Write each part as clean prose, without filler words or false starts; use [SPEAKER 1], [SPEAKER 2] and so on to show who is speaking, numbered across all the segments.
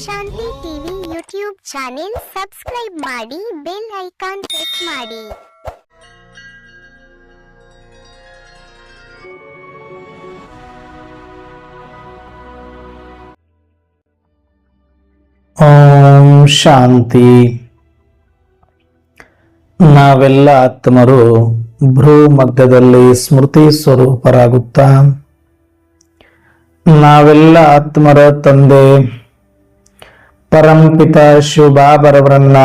[SPEAKER 1] ಶಾಂತಿ TV YouTube channel subscribe ಮಾಡಿ, bell icon press ಮಾಡಿ.
[SPEAKER 2] ಓಂ ಶಾಂತಿ. ನಾವೆಲ್ಲ ಆತ್ಮರು ಭ್ರೂ ಮಧ್ಯದಲ್ಲಿ ಸ್ಮೃತಿ ಸ್ವರೂಪರಾಗುತ್ತಾ ನಾವೆಲ್ಲ ಆತ್ಮರ ತಂದೆ ಪರಂಪಿತ ಶಿವಬಾಬರವರನ್ನ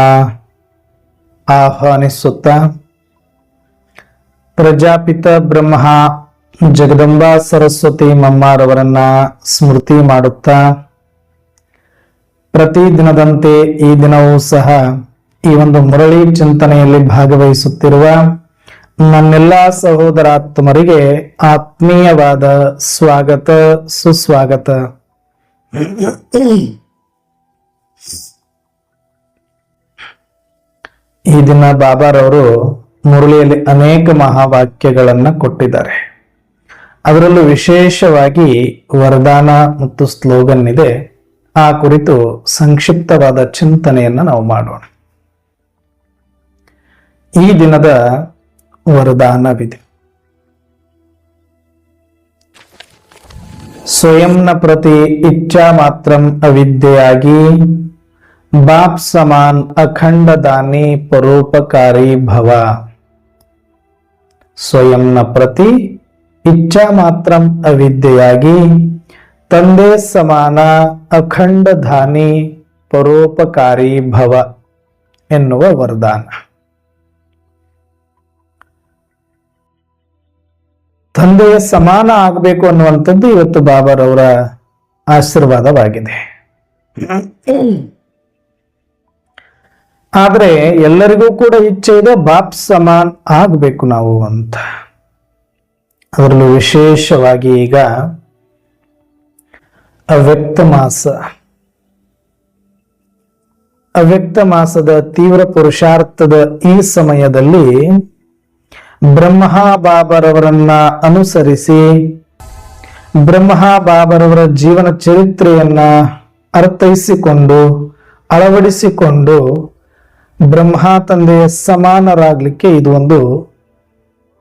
[SPEAKER 2] ಆಹ್ವಾನಿಸುತ್ತಾ ಪ್ರಜಾಪಿತ ಬ್ರಹ್ಮ ಜಗದಂಬಾ ಸರಸ್ವತಿ ಮಮ್ಮಾರವರನ್ನ ಸ್ಮೃತಿ ಮಾಡುತ್ತಾ ಪ್ರತಿದಿನದಂತೆ ಈ ದಿನವೂ ಸಹ ಈ ಒಂದು ಮುರಳಿ ಚಿಂತನೆಯಲ್ಲಿ ಭಾಗವಹಿಸುತ್ತಿರುವ ನನ್ನೆಲ್ಲ ಸಹೋದರಾತ್ಮರಿಗೆ ಆತ್ಮೀಯವಾದ ಸ್ವಾಗತ, ಸುಸ್ವಾಗತ. ಈ ದಿನ ಬಾಬಾರವರು ಮುರಳಿಯಲ್ಲಿ ಅನೇಕ ಮಹಾವಾಕ್ಯಗಳನ್ನ ಕೊಟ್ಟಿದ್ದಾರೆ. ಅದರಲ್ಲೂ ವಿಶೇಷವಾಗಿ ವರದಾನ ಮತ್ತು ಸ್ಲೋಗನ್ ಇದೆ. ಆ ಕುರಿತು ಸಂಕ್ಷಿಪ್ತವಾದ ಚಿಂತನೆಯನ್ನ ನಾವು ಮಾಡೋಣ. ಈ ದಿನದ ವರದಾನವಿದೆ. ಸ್ವಯಂನ ಪ್ರತಿ ಇಚ್ಛಾ ಮಾತ್ರಂ ಅವಿದ್ಯೆಯಾಗಿ ಬಾಪ್ ಸಮಾನ್ ಅಖಂಡ ದಾನಿ ಪರೋಪಕಾರಿ ಭವ. ಸ್ವಯಂನ ಪ್ರತಿ ಇಚ್ಛಾ ಮಾತ್ರಂ ಅವಿದ್ಯೆಯಾಗಿ ತಂದೆ ಸಮಾನ ಅಖಂಡ ಧಾನಿ ಪರೋಪಕಾರಿ ಭವ ಎನ್ನುವ ವರದಾನ. ತಂದೆಯ ಸಮಾನ ಆಗಬೇಕು ಅನ್ನುವಂಥದ್ದು ಇವತ್ತು ಬಾಬಾರವರ ಆಶೀರ್ವಾದವಾಗಿದೆ. ಆದ್ರೆ ಎಲ್ಲರಿಗೂ ಕೂಡ ಇಚ್ಛೆ ಇದೆ ಬಾಪ್ ಸಮಾನ್ ಆಗಬೇಕು ನಾವು ಅಂತ. ಅದರಲ್ಲೂ ವಿಶೇಷವಾಗಿ ಈಗ ಅವ್ಯಕ್ತ ಮಾಸದ ತೀವ್ರ ಪುರುಷಾರ್ಥದ ಈ ಸಮಯದಲ್ಲಿ ಬ್ರಹ್ಮ ಬಾಬರವರನ್ನ ಅನುಸರಿಸಿ ಬ್ರಹ್ಮ ಬಾಬರವರ ಜೀವನ ಚರಿತ್ರೆಯನ್ನ ಅರ್ಥೈಸಿಕೊಂಡು ಅಳವಡಿಸಿಕೊಂಡು ಬ್ರಹ್ಮ ತಂದೆಯ ಸಮಾನರಾಗ್ಲಿಕ್ಕೆ ಇದು ಒಂದು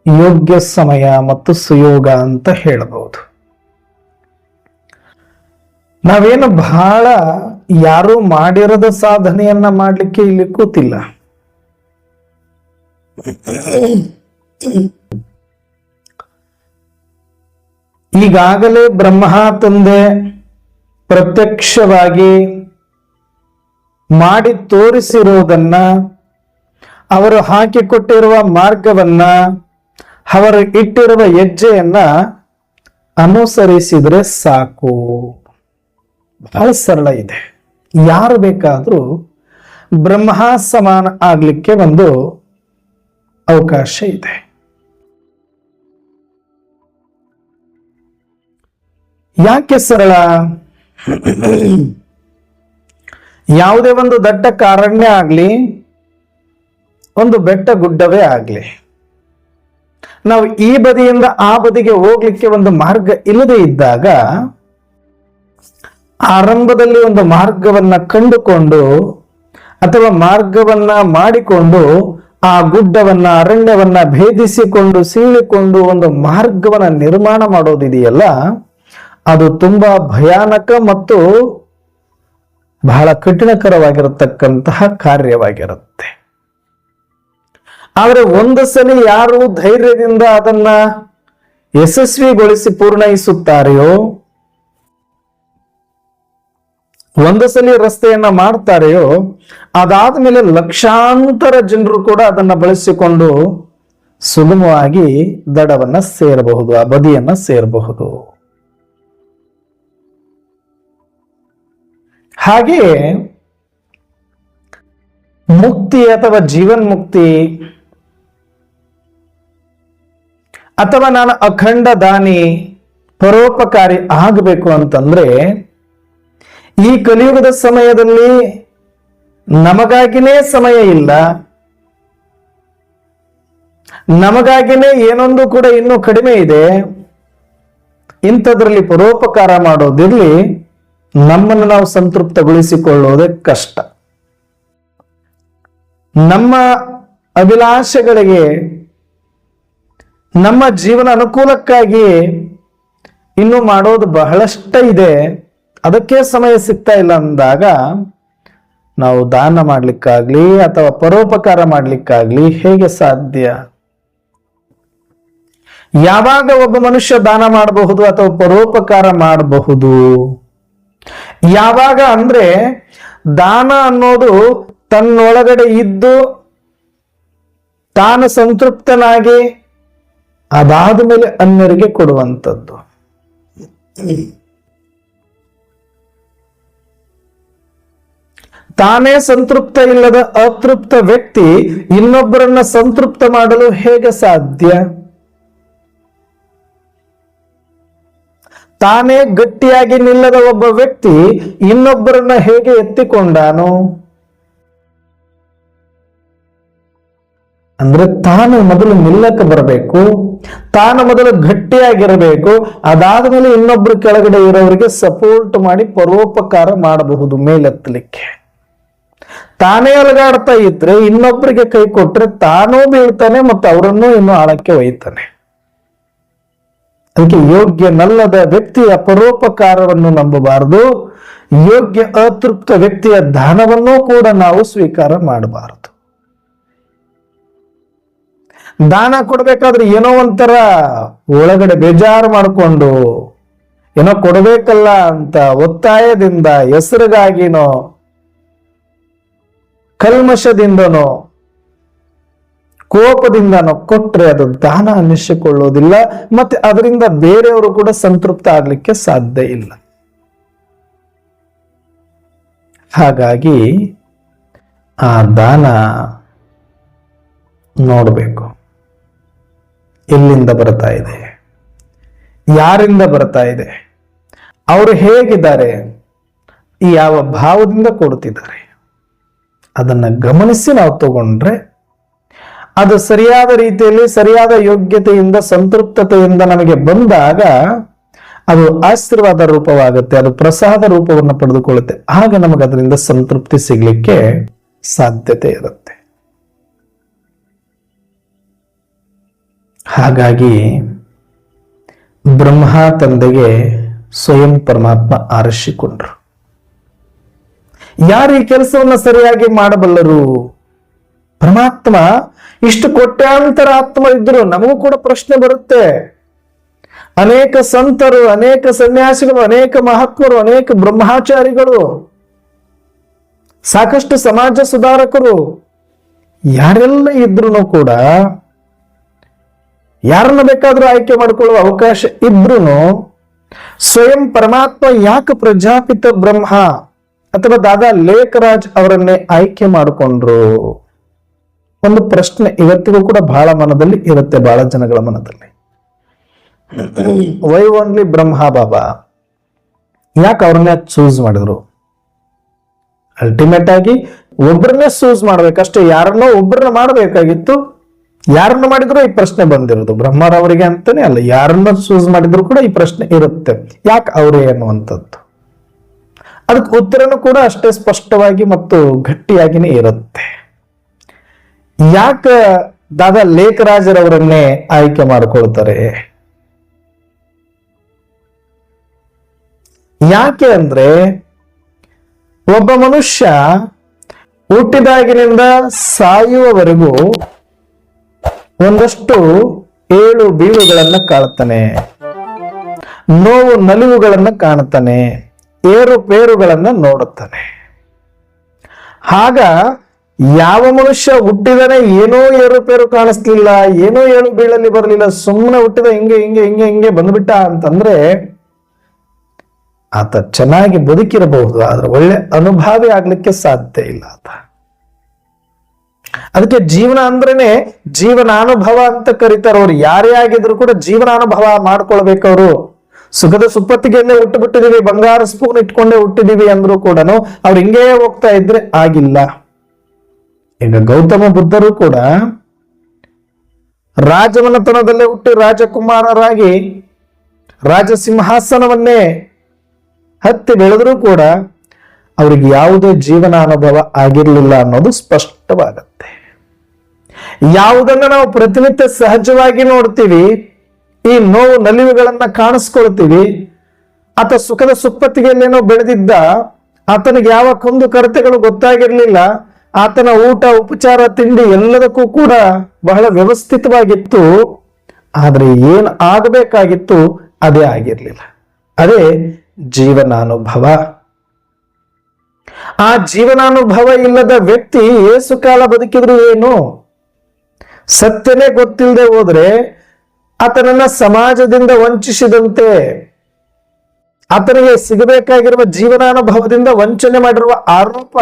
[SPEAKER 2] ಯೋಗ್ಯ ಸಮಯ ಮತ್ತು ಸುಯೋಗ ಅಂತ ಹೇಳಬಹುದು. ನಾವೇನು ಬಹಳ ಯಾರು ಮಾಡಿರದ ಸಾಧನೆಯನ್ನ ಮಾಡ್ಲಿಕ್ಕೆ ಇಲ್ಲಿ ಕೂತಿಲ್ಲ. ಈಗಾಗಲೇ ಬ್ರಹ್ಮ ತಂದೆ ಪ್ರತ್ಯಕ್ಷವಾಗಿ ಮಾಡಿ ತೋರಿಸಿರುವುದನ್ನ, ಅವರು ಹಾಕಿಕೊಟ್ಟಿರುವ ಮಾರ್ಗವನ್ನ, ಅವರು ಇಟ್ಟಿರುವ ಹೆಜ್ಜೆಯನ್ನ ಅನುಸರಿಸಿದ್ರೆ ಸಾಕು. ಬಹಳ ಸರಳ ಇದೆ. ಯಾರು ಬೇಕಾದ್ರೂ ಬ್ರಹ್ಮ ಸಮಾನ ಆಗ್ಲಿಕ್ಕೆ ಒಂದು ಅವಕಾಶ ಇದೆ. ಯಾಕೆ ಸರಳ? ಯಾವುದೇ ಒಂದು ದಟ್ಟ ಕಾರಣ್ಯ ಆಗ್ಲಿ, ಒಂದು ಬೆಟ್ಟ ಗುಡ್ಡವೇ ಆಗ್ಲಿ, ನಾವು ಈ ಬದಿಯಿಂದ ಆ ಬದಿಗೆ ಹೋಗ್ಲಿಕ್ಕೆ ಒಂದು ಮಾರ್ಗ ಇಲ್ಲದೆ ಇದ್ದಾಗ ಆರಂಭದಲ್ಲಿ ಒಂದು ಮಾರ್ಗವನ್ನ ಕಂಡುಕೊಂಡು ಅಥವಾ ಮಾರ್ಗವನ್ನ ಮಾಡಿಕೊಂಡು ಆ ಗುಡ್ಡವನ್ನ ಅರಣ್ಯವನ್ನ ಭೇದಿಸಿಕೊಂಡು ಸೀಳಿಕೊಂಡು ಒಂದು ಮಾರ್ಗವನ್ನ ನಿರ್ಮಾಣ ಮಾಡೋದಿದೆಯಲ್ಲ, ಅದು ತುಂಬಾ ಭಯಾನಕ ಮತ್ತು ಬಹಳ ಕಠಿಣಕರವಾಗಿರತಕ್ಕಂತಹ ಕಾರ್ಯವಾಗಿರುತ್ತೆ. ಆದರೆ ಒಂದು ಸಲ ಯಾರು ಧೈರ್ಯದಿಂದ ಅದನ್ನ ಯಶಸ್ವಿಗೊಳಿಸಿ ಪೂರ್ಣಯಿಸುತ್ತಾರೆಯೋ, ಒಂದು ಸಲ ರಸ್ತೆಯನ್ನ ಮಾಡ್ತಾರೆಯೋ, ಅದಾದ್ಮೇಲೆ ಲಕ್ಷಾಂತರ ಜನರು ಕೂಡ ಅದನ್ನ ಬಳಸಿಕೊಂಡು ಸುಗಮವಾಗಿ ದಡವನ್ನ ಸೇರಬಹುದು, ಆ ಬದಿಯನ್ನ ಸೇರಬಹುದು. ಹಾಗೆಯೇ ಮುಕ್ತಿ ಅಥವಾ ಜೀವನ್ ಮುಕ್ತಿ ಅಥವಾ ನಾನು ಅಖಂಡ ದಾನಿ ಪರೋಪಕಾರಿ ಆಗಬೇಕು ಅಂತಂದ್ರೆ ಈ ಕಲಿಯುಗದ ಸಮಯದಲ್ಲಿ ನಮಗಾಗಿನೇ ಸಮಯ ಇಲ್ಲ, ನಮಗಾಗಿನೇ ಏನೊಂದು ಕೂಡ ಇನ್ನೂ ಕಡಿಮೆ ಇದೆ. ಇಂಥದ್ರಲ್ಲಿ ಪರೋಪಕಾರ ಮಾಡೋದಿರ್ಲಿ, ನಮ್ಮನ್ನು ನಾವು ಸಂತೃಪ್ತಗೊಳಿಸಿಕೊಳ್ಳುವುದೇ ಕಷ್ಟ. ನಮ್ಮ ಅಭಿಲಾಷೆಗಳಿಗೆ, ನಮ್ಮ ಜೀವನ ಅನುಕೂಲಕ್ಕಾಗಿ ಇನ್ನು ಮಾಡೋದು ಬಹಳಷ್ಟ ಇದೆ, ಅದಕ್ಕೆ ಸಮಯ ಸಿಗ್ತಾ ಇಲ್ಲ ಅಂದಾಗ ನಾವು ದಾನ ಮಾಡ್ಲಿಕ್ಕಾಗ್ಲಿ ಅಥವಾ ಪರೋಪಕಾರ ಮಾಡ್ಲಿಕ್ಕಾಗ್ಲಿ ಹೇಗೆ ಸಾಧ್ಯ? ಯಾವಾಗ ಒಬ್ಬ ಮನುಷ್ಯ ದಾನ ಮಾಡಬಹುದು ಅಥವಾ ಪರೋಪಕಾರ ಮಾಡಬಹುದು? ಯಾವಾಗ ಅಂದ್ರೆ ದಾನ ಅನ್ನೋದು ತನ್ನೊಳಗಡೆ ಇದ್ದು ತಾನು ಸಂತೃಪ್ತನಾಗಿ ಅದಾದ ಮೇಲೆ ಅನ್ಯರಿಗೆ ಕೊಡುವಂಥದ್ದು. ತಾನೇ ಸಂತೃಪ್ತ ಇಲ್ಲದ ಅತೃಪ್ತ ವ್ಯಕ್ತಿ ಇನ್ನೊಬ್ಬರನ್ನ ಸಂತೃಪ್ತ ಮಾಡಲು ಹೇಗೆ ಸಾಧ್ಯ? ತಾನೇ ಗಟ್ಟಿಯಾಗಿ ನಿಲ್ಲದ ಒಬ್ಬ ವ್ಯಕ್ತಿ ಇನ್ನೊಬ್ಬರನ್ನ ಹೇಗೆ ಎತ್ತಿಕೊಂಡಾನು? ಅಂದ್ರೆ ತಾನು ಮೊದಲು ನಿಲ್ಲಕ್ಕೆ ಬರಬೇಕು, ತಾನು ಮೊದಲು ಗಟ್ಟಿಯಾಗಿರಬೇಕು, ಅದಾದ ಮೇಲೆ ಇನ್ನೊಬ್ರು ಕೆಳಗಡೆ ಇರೋರಿಗೆ ಸಪೋರ್ಟ್ ಮಾಡಿ ಪರೋಪಕಾರ ಮಾಡಬಹುದು ಮೇಲೆತ್ತಲಿಕ್ಕೆ. ತಾನೇ ಅಲಗಾಡ್ತಾ ಇದ್ರೆ ಇನ್ನೊಬ್ಬರಿಗೆ ಕೈ ಕೊಟ್ರೆ ತಾನೂ ಬೀಳ್ತಾನೆ ಮತ್ತು ಅವರನ್ನು ಇನ್ನು ಆಳಕ್ಕೆ ಒಯ್ತಾನೆ. ಅದಕ್ಕೆ ಯೋಗ್ಯನಲ್ಲದ ವ್ಯಕ್ತಿಯ ಪರೋಪಕಾರವನ್ನು ನಂಬಬಾರದು, ಯೋಗ್ಯ ಅತೃಪ್ತ ವ್ಯಕ್ತಿಯ ದಾನವನ್ನೂ ಕೂಡ ನಾವು ಸ್ವೀಕಾರ ಮಾಡಬಾರದು. ದಾನ ಕೊಡ್ಬೇಕಾದ್ರೆ ಏನೋ ಒಂಥರ ಒಳಗಡೆ ಬೇಜಾರು ಮಾಡಿಕೊಂಡು ಏನೋ ಕೊಡಬೇಕಲ್ಲ ಅಂತ ಒತ್ತಾಯದಿಂದ, ಹೆಸರಿಗಾಗಿನೋ ಕಲ್ಮಶದಿಂದನೋ ಕೋಪದಿಂದನೋ ಕೊಟ್ರೆ ಅದು ದಾನ ಅನ್ನಿಸಿಕೊಳ್ಳೋದಿಲ್ಲ, ಮತ್ತೆ ಅದರಿಂದ ಬೇರೆಯವರು ಕೂಡ ಸಂತೃಪ್ತ ಆಗ್ಲಿಕ್ಕೆ ಸಾಧ್ಯ ಇಲ್ಲ. ಹಾಗಾಗಿ ಆ ದಾನ ನೋಡಬೇಕು, ಎಲ್ಲಿಂದ ಬರ್ತಾ ಇದೆ, ಯಾರಿಂದ ಬರ್ತಾ ಇದೆ, ಅವರು ಹೇಗಿದ್ದಾರೆ, ಯಾವ ಭಾವದಿಂದ ಕೊಡ್ತಿದ್ದಾರೆ, ಅದನ್ನ ಗಮನಿಸಿ ನಾವು ತಗೊಂಡ್ರೆ ಅದು ಸರಿಯಾದ ರೀತಿಯಲ್ಲಿ ಸರಿಯಾದ ಯೋಗ್ಯತೆಯಿಂದ ಸಂತೃಪ್ತತೆಯಿಂದ ನಮಗೆ ಬಂದಾಗ ಅದು ಆಶೀರ್ವಾದ ರೂಪವಾಗುತ್ತೆ, ಅದು ಪ್ರಸಾದ ರೂಪವನ್ನು ಪಡೆದುಕೊಳ್ಳುತ್ತೆ. ಆಗ ನಮಗೆ ಅದರಿಂದ ಸಂತೃಪ್ತಿ ಸಿಗ್ಲಿಕ್ಕೆ ಸಾಧ್ಯತೆ ಇರುತ್ತೆ. ಹಾಗಾಗಿ ಬ್ರಹ್ಮ ತಂದೆಗೆ ಸ್ವಯಂ ಪರಮಾತ್ಮ ಆರಿಸಿಕೊಂಡ್ರು. ಯಾರು ಈ ಕೆಲಸವನ್ನ ಸರಿಯಾಗಿ ಮಾಡಬಲ್ಲರು? ಪರಮಾತ್ಮ ಇಷ್ಟು ಕೋಟ್ಯಾಂತರ ಆತ್ಮ ಇದ್ರು ನಮಗೂ ಕೂಡ ಪ್ರಶ್ನೆ ಬರುತ್ತೆ. ಅನೇಕ ಸಂತರು, ಅನೇಕ ಸನ್ಯಾಸಿಗಳು, ಅನೇಕ ಮಹಾತ್ಮರು, ಅನೇಕ ಬ್ರಹ್ಮಚಾರಿಗಳು, ಸಾಕಷ್ಟು ಸಮಾಜ ಸುಧಾರಕರು ಯಾರೆಲ್ಲ ಇದ್ರು ಕೂಡ, ಯಾರನ್ನ ಬೇಕಾದ್ರೂ ಆಯ್ಕೆ ಮಾಡಿಕೊಳ್ಳುವ ಅವಕಾಶ ಇದ್ರೂ ಸ್ವಯಂ ಪರಮಾತ್ಮ ಯಾಕೆ ಪ್ರಜಾಪಿತ ಬ್ರಹ್ಮ ಅಥವಾ ದಾದಾ ಲೇಖರಾಜ್ ಅವರನ್ನೇ ಆಯ್ಕೆ ಮಾಡಿಕೊಂಡ್ರು? ಒಂದು ಪ್ರಶ್ನೆ ಇವತ್ತಿಗೂ ಕೂಡ ಬಹಳ ಮನದಲ್ಲಿ ಇರುತ್ತೆ, ಬಹಳ ಜನಗಳ ಮನದಲ್ಲಿ. ವೈ ಓನ್ಲಿ ಬ್ರಹ್ಮ ಬಾಬಾ? ಯಾಕೆ ಅವ್ರನ್ನೇ ಚೂಸ್ ಮಾಡಿದ್ರು? ಅಲ್ಟಿಮೇಟ್ ಆಗಿ ಒಬ್ಬರನ್ನೇ ಚೂಸ್ ಮಾಡ್ಬೇಕಷ್ಟೇ, ಯಾರನ್ನೋ ಒಬ್ಬರನ್ನ ಮಾಡಬೇಕಾಗಿತ್ತು. ಯಾರನ್ನ ಮಾಡಿದ್ರು ಈ ಪ್ರಶ್ನೆ ಬಂದಿರೋದು ಬ್ರಹ್ಮರವರಿಗೆ ಅಂತಾನೆ ಅಲ್ಲ, ಯಾರನ್ನ ಚೂಸ್ ಮಾಡಿದ್ರು ಕೂಡ ಈ ಪ್ರಶ್ನೆ ಇರುತ್ತೆ, ಯಾಕೆ ಅವರೇ ಅನ್ನುವಂಥದ್ದು. ಅದಕ್ಕೆ ಉತ್ತರನೂ ಕೂಡ ಅಷ್ಟೇ ಸ್ಪಷ್ಟವಾಗಿ ಮತ್ತು ಗಟ್ಟಿಯಾಗಿನೇ ಇರುತ್ತೆ. ಯಾಕೆ ದಾದಾ ಲೇಖರಾಜರವರನ್ನೇ ಆಯ್ಕೆ ಮಾಡಿಕೊಳ್ತಾರೆ? ಯಾಕೆ ಅಂದ್ರೆ ಒಬ್ಬ ಮನುಷ್ಯ ಹುಟ್ಟಿದಾಗಿನಿಂದ ಸಾಯುವವರೆಗೂ ಒಂದಷ್ಟು ಏಳು ಬೀಳುಗಳನ್ನ ಕಾಣ್ತಾನೆ, ನೋವು ನಲಿವುಗಳನ್ನ ಕಾಣ್ತಾನೆ, ಏರುಪೇರುಗಳನ್ನ ನೋಡುತ್ತಾನೆ. ಆಗ ಯಾವ ಮನುಷ್ಯ ಹುಟ್ಟಿದರೆ ಏನೋ ಏರುಪೇರು ಕಾಣಿಸ್ಲಿಲ್ಲ, ಏನೋ ಏಳು ಬೀಳಲ್ಲಿ ಬರಲಿಲ್ಲ, ಸುಮ್ಮನೆ ಹುಟ್ಟಿದ ಹಿಂಗೆ ಹಿಂಗೆ ಹಿಂಗೆ ಹಿಂಗೆ ಬಂದ್ಬಿಟ್ಟ ಅಂತಂದ್ರೆ ಆತ ಚೆನ್ನಾಗಿ ಬದುಕಿರಬಹುದು, ಆದ್ರೆ ಒಳ್ಳೆ ಅನುಭಾವಿ ಆಗ್ಲಿಕ್ಕೆ ಸಾಧ್ಯ ಇಲ್ಲ ಆತ. ಅದಕ್ಕೆ ಜೀವನ ಅಂದ್ರೇನೆ ಜೀವನಾನುಭವ ಅಂತ ಕರೀತಾರೆ. ಅವ್ರು ಯಾರೇ ಆಗಿದ್ರು ಕೂಡ ಜೀವನಾನುಭವ ಮಾಡ್ಕೊಳ್ಬೇಕವ್ರು. ಸುಖದ ಸುಪ್ಪತ್ತಿಗೆಲ್ಲೇ ಹುಟ್ಟು ಬಿಟ್ಟಿದೀವಿ, ಬಂಗಾರ ಸ್ಪೂನ್ ಇಟ್ಕೊಂಡೇ ಹುಟ್ಟಿದೀವಿ ಅಂದ್ರೂ ಕೂಡ ಅವ್ರು ಹಿಂಗೇ ಹೋಗ್ತಾ ಇದ್ರೆ ಆಗಿಲ್ಲ. ಈಗ ಗೌತಮ ಬುದ್ಧರು ಕೂಡ ರಾಜಮನೆತನದಲ್ಲೇ ಹುಟ್ಟಿ ರಾಜಕುಮಾರರಾಗಿ ರಾಜಸಿಂಹಾಸನವನ್ನೇ ಹತ್ತಿ ಬೆಳೆದರೂ ಕೂಡ ಅವರಿಗೆ ಯಾವುದೇ ಜೀವನ ಅನುಭವ ಆಗಿರಲಿಲ್ಲ ಅನ್ನೋದು ಸ್ಪಷ್ಟವಾಗತ್ತೆ. ಯಾವುದನ್ನ ನಾವು ಪ್ರತಿನಿತ್ಯ ಸಹಜವಾಗಿ ನೋಡ್ತೀವಿ, ಈ ನೋವು ನಲಿವುಗಳನ್ನ ಕಾಣಿಸ್ಕೊಳ್ತೀವಿ, ಆತ ಸುಖದ ಸುಪ್ಪತ್ತಿಗೆಯಲ್ಲೇನೋ ಬೆಳೆದಿದ್ದ, ಆತನಿಗೆ ಯಾವ ಕುಂದು ಕೊರತೆಗಳು ಗೊತ್ತಾಗಿರ್ಲಿಲ್ಲ, ಆತನ ಊಟ ಉಪಚಾರ ತಿಂಡಿ ಎಲ್ಲದಕ್ಕೂ ಕೂಡ ಬಹಳ ವ್ಯವಸ್ಥಿತವಾಗಿತ್ತು. ಆದ್ರೆ ಏನ್ ಆಗಬೇಕಾಗಿತ್ತು ಅದೇ ಆಗಿರ್ಲಿಲ್ಲ. ಅದೇ ಜೀವನಾನುಭವ. ಆ ಜೀವನಾನುಭವ ಇಲ್ಲದ ವ್ಯಕ್ತಿ ಏಸು ಕಾಲ ಬದುಕಿದ್ರು ಏನು? ಸತ್ಯನೇ ಗೊತ್ತಿಲ್ಲದೆ ಹೋದ್ರೆ ಆತನನ್ನ ಸಮಾಜದಿಂದ ವಂಚಿಸಿದಂತೆ, ಆತನಿಗೆ ಸಿಗಬೇಕಾಗಿರುವ ಜೀವನಾನುಭವದಿಂದ ವಂಚನೆ ಮಾಡಿರುವ ಆರೋಪ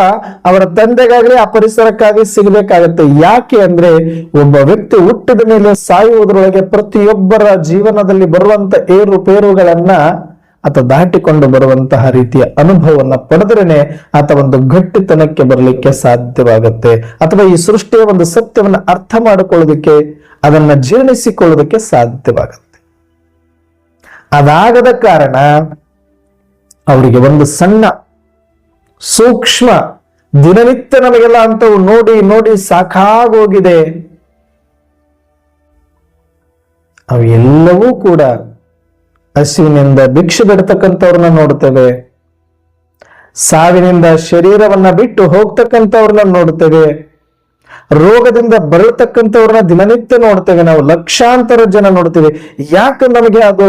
[SPEAKER 2] ಅವರ ತಂದೆಗಾಗ್ಲಿ ಆ ಪರಿಸರಕ್ಕಾಗ್ಲಿ ಸಿಗಬೇಕಾಗತ್ತೆ. ಯಾಕೆ ಅಂದ್ರೆ ಒಬ್ಬ ವ್ಯಕ್ತಿ ಹುಟ್ಟಿದ ಮೇಲೆ ಸಾಯುವುದರೊಳಗೆ ಪ್ರತಿಯೊಬ್ಬರ ಜೀವನದಲ್ಲಿ ಬರುವಂತ ಏರುಪೇರುಗಳನ್ನ ಆತ ದಾಟಿಕೊಂಡು ಬರುವಂತಹ ರೀತಿಯ ಅನುಭವವನ್ನ ಪಡೆದ್ರೇನೆ ಆತ ಒಂದು ಗಟ್ಟಿತನಕ್ಕೆ ಬರಲಿಕ್ಕೆ ಸಾಧ್ಯವಾಗುತ್ತೆ, ಅಥವಾ ಈ ಸೃಷ್ಟಿಯ ಒಂದು ಸತ್ಯವನ್ನ ಅರ್ಥ ಮಾಡಿಕೊಳ್ಳೋದಕ್ಕೆ, ಅದನ್ನ ಜೀರ್ಣಿಸಿಕೊಳ್ಳೋದಕ್ಕೆ ಸಾಧ್ಯವಾಗುತ್ತೆ. ಅದಾಗದ ಕಾರಣ ಅವರಿಗೆ ಒಂದು ಸಣ್ಣ ಸೂಕ್ಷ್ಮ ದಿನನಿತ್ಯ ನಮಗೆಲ್ಲ ಅಂತವು ನೋಡಿ ನೋಡಿ ಸಾಕಾಗೋಗಿದೆ. ಅವೆಲ್ಲವೂ ಕೂಡ ಹಸಿವಿನಿಂದ ಭಿಕ್ಷೆ ಬಿಡ್ತಕ್ಕಂಥವ್ರನ್ನ ನೋಡ್ತೇವೆ, ಸಾವಿನಿಂದ ಶರೀರವನ್ನ ಬಿಟ್ಟು ಹೋಗ್ತಕ್ಕಂಥವ್ರನ್ನ ನೋಡ್ತೇವೆ, ರೋಗದಿಂದ ಬರತಕ್ಕಂಥವ್ರನ್ನ ದಿನನಿತ್ಯ ನೋಡ್ತೇವೆ, ನಾವು ಲಕ್ಷಾಂತರ ಜನ ನೋಡ್ತೇವೆ. ಯಾಕೆ ನಮಗೆ ಅದು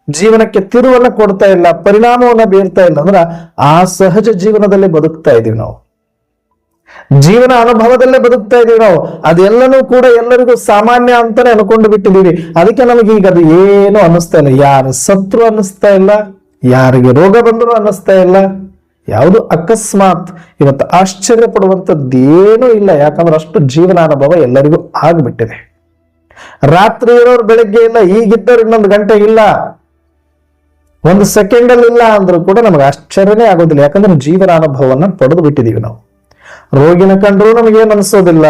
[SPEAKER 2] ಜೀವನಕ್ಕೆ ತಿರುವನ್ನ ಕೊಡ್ತಾ ಇಲ್ಲ, ಪರಿಣಾಮವನ್ನ ಬೀರ್ತಾ ಇಲ್ಲ ಅಂದ್ರ ಆ ಸಹಜ ಜೀವನದಲ್ಲಿ ಬದುಕ್ತಾ ಇದೀವಿ ನಾವು, ಜೀವನ ಅನುಭವದಲ್ಲೇ ಬದುಕ್ತಾ ಇದೀವಿ ನಾವು. ಅದೆಲ್ಲನೂ ಕೂಡ ಎಲ್ಲರಿಗೂ ಸಾಮಾನ್ಯ ಅಂತಾನೆ ಅನ್ಕೊಂಡು ಬಿಟ್ಟಿದೀವಿ. ಅದಕ್ಕೆ ನಮಗೆ ಈಗ ಅದು ಏನು ಅನ್ನಿಸ್ತಾ ಇಲ್ಲ. ಯಾರು ಸತ್ರು ಅನ್ನಿಸ್ತಾ ಇಲ್ಲ, ಯಾರಿಗೆ ರೋಗ ಬಂದ್ರು ಅನ್ನಿಸ್ತಾ ಇಲ್ಲ, ಯಾವುದು ಅಕಸ್ಮಾತ್ ಇವತ್ತು ಆಶ್ಚರ್ಯ ಪಡುವಂಥದ್ದೇನೂ ಇಲ್ಲ. ಯಾಕಂದ್ರೆ ಅಷ್ಟು ಜೀವನ ಅನುಭವ ಎಲ್ಲರಿಗೂ ಆಗ್ಬಿಟ್ಟಿದೆ. ರಾತ್ರಿ ಇರೋರು ಬೆಳಗ್ಗೆ ಇಲ್ಲ, ಈಗಿದ್ದವ್ರು ಇನ್ನೊಂದು ಗಂಟೆ ಇಲ್ಲ, ಒಂದು ಸೆಕೆಂಡ್ ಅಲ್ಲಿ ಇಲ್ಲ ಅಂದ್ರೂ ಕೂಡ ನಮಗೆ ಆಶ್ಚರ್ಯನೇ ಆಗೋದಿಲ್ಲ. ಯಾಕಂದ್ರೆ ಜೀವನ ಅನುಭವವನ್ನ ಪಡೆದು ಬಿಟ್ಟಿದೀವಿ ನಾವು. ರೋಗಿನ ಕಂಡ್ರು ನಮಗೇನು ಅನಿಸೋದಿಲ್ಲ,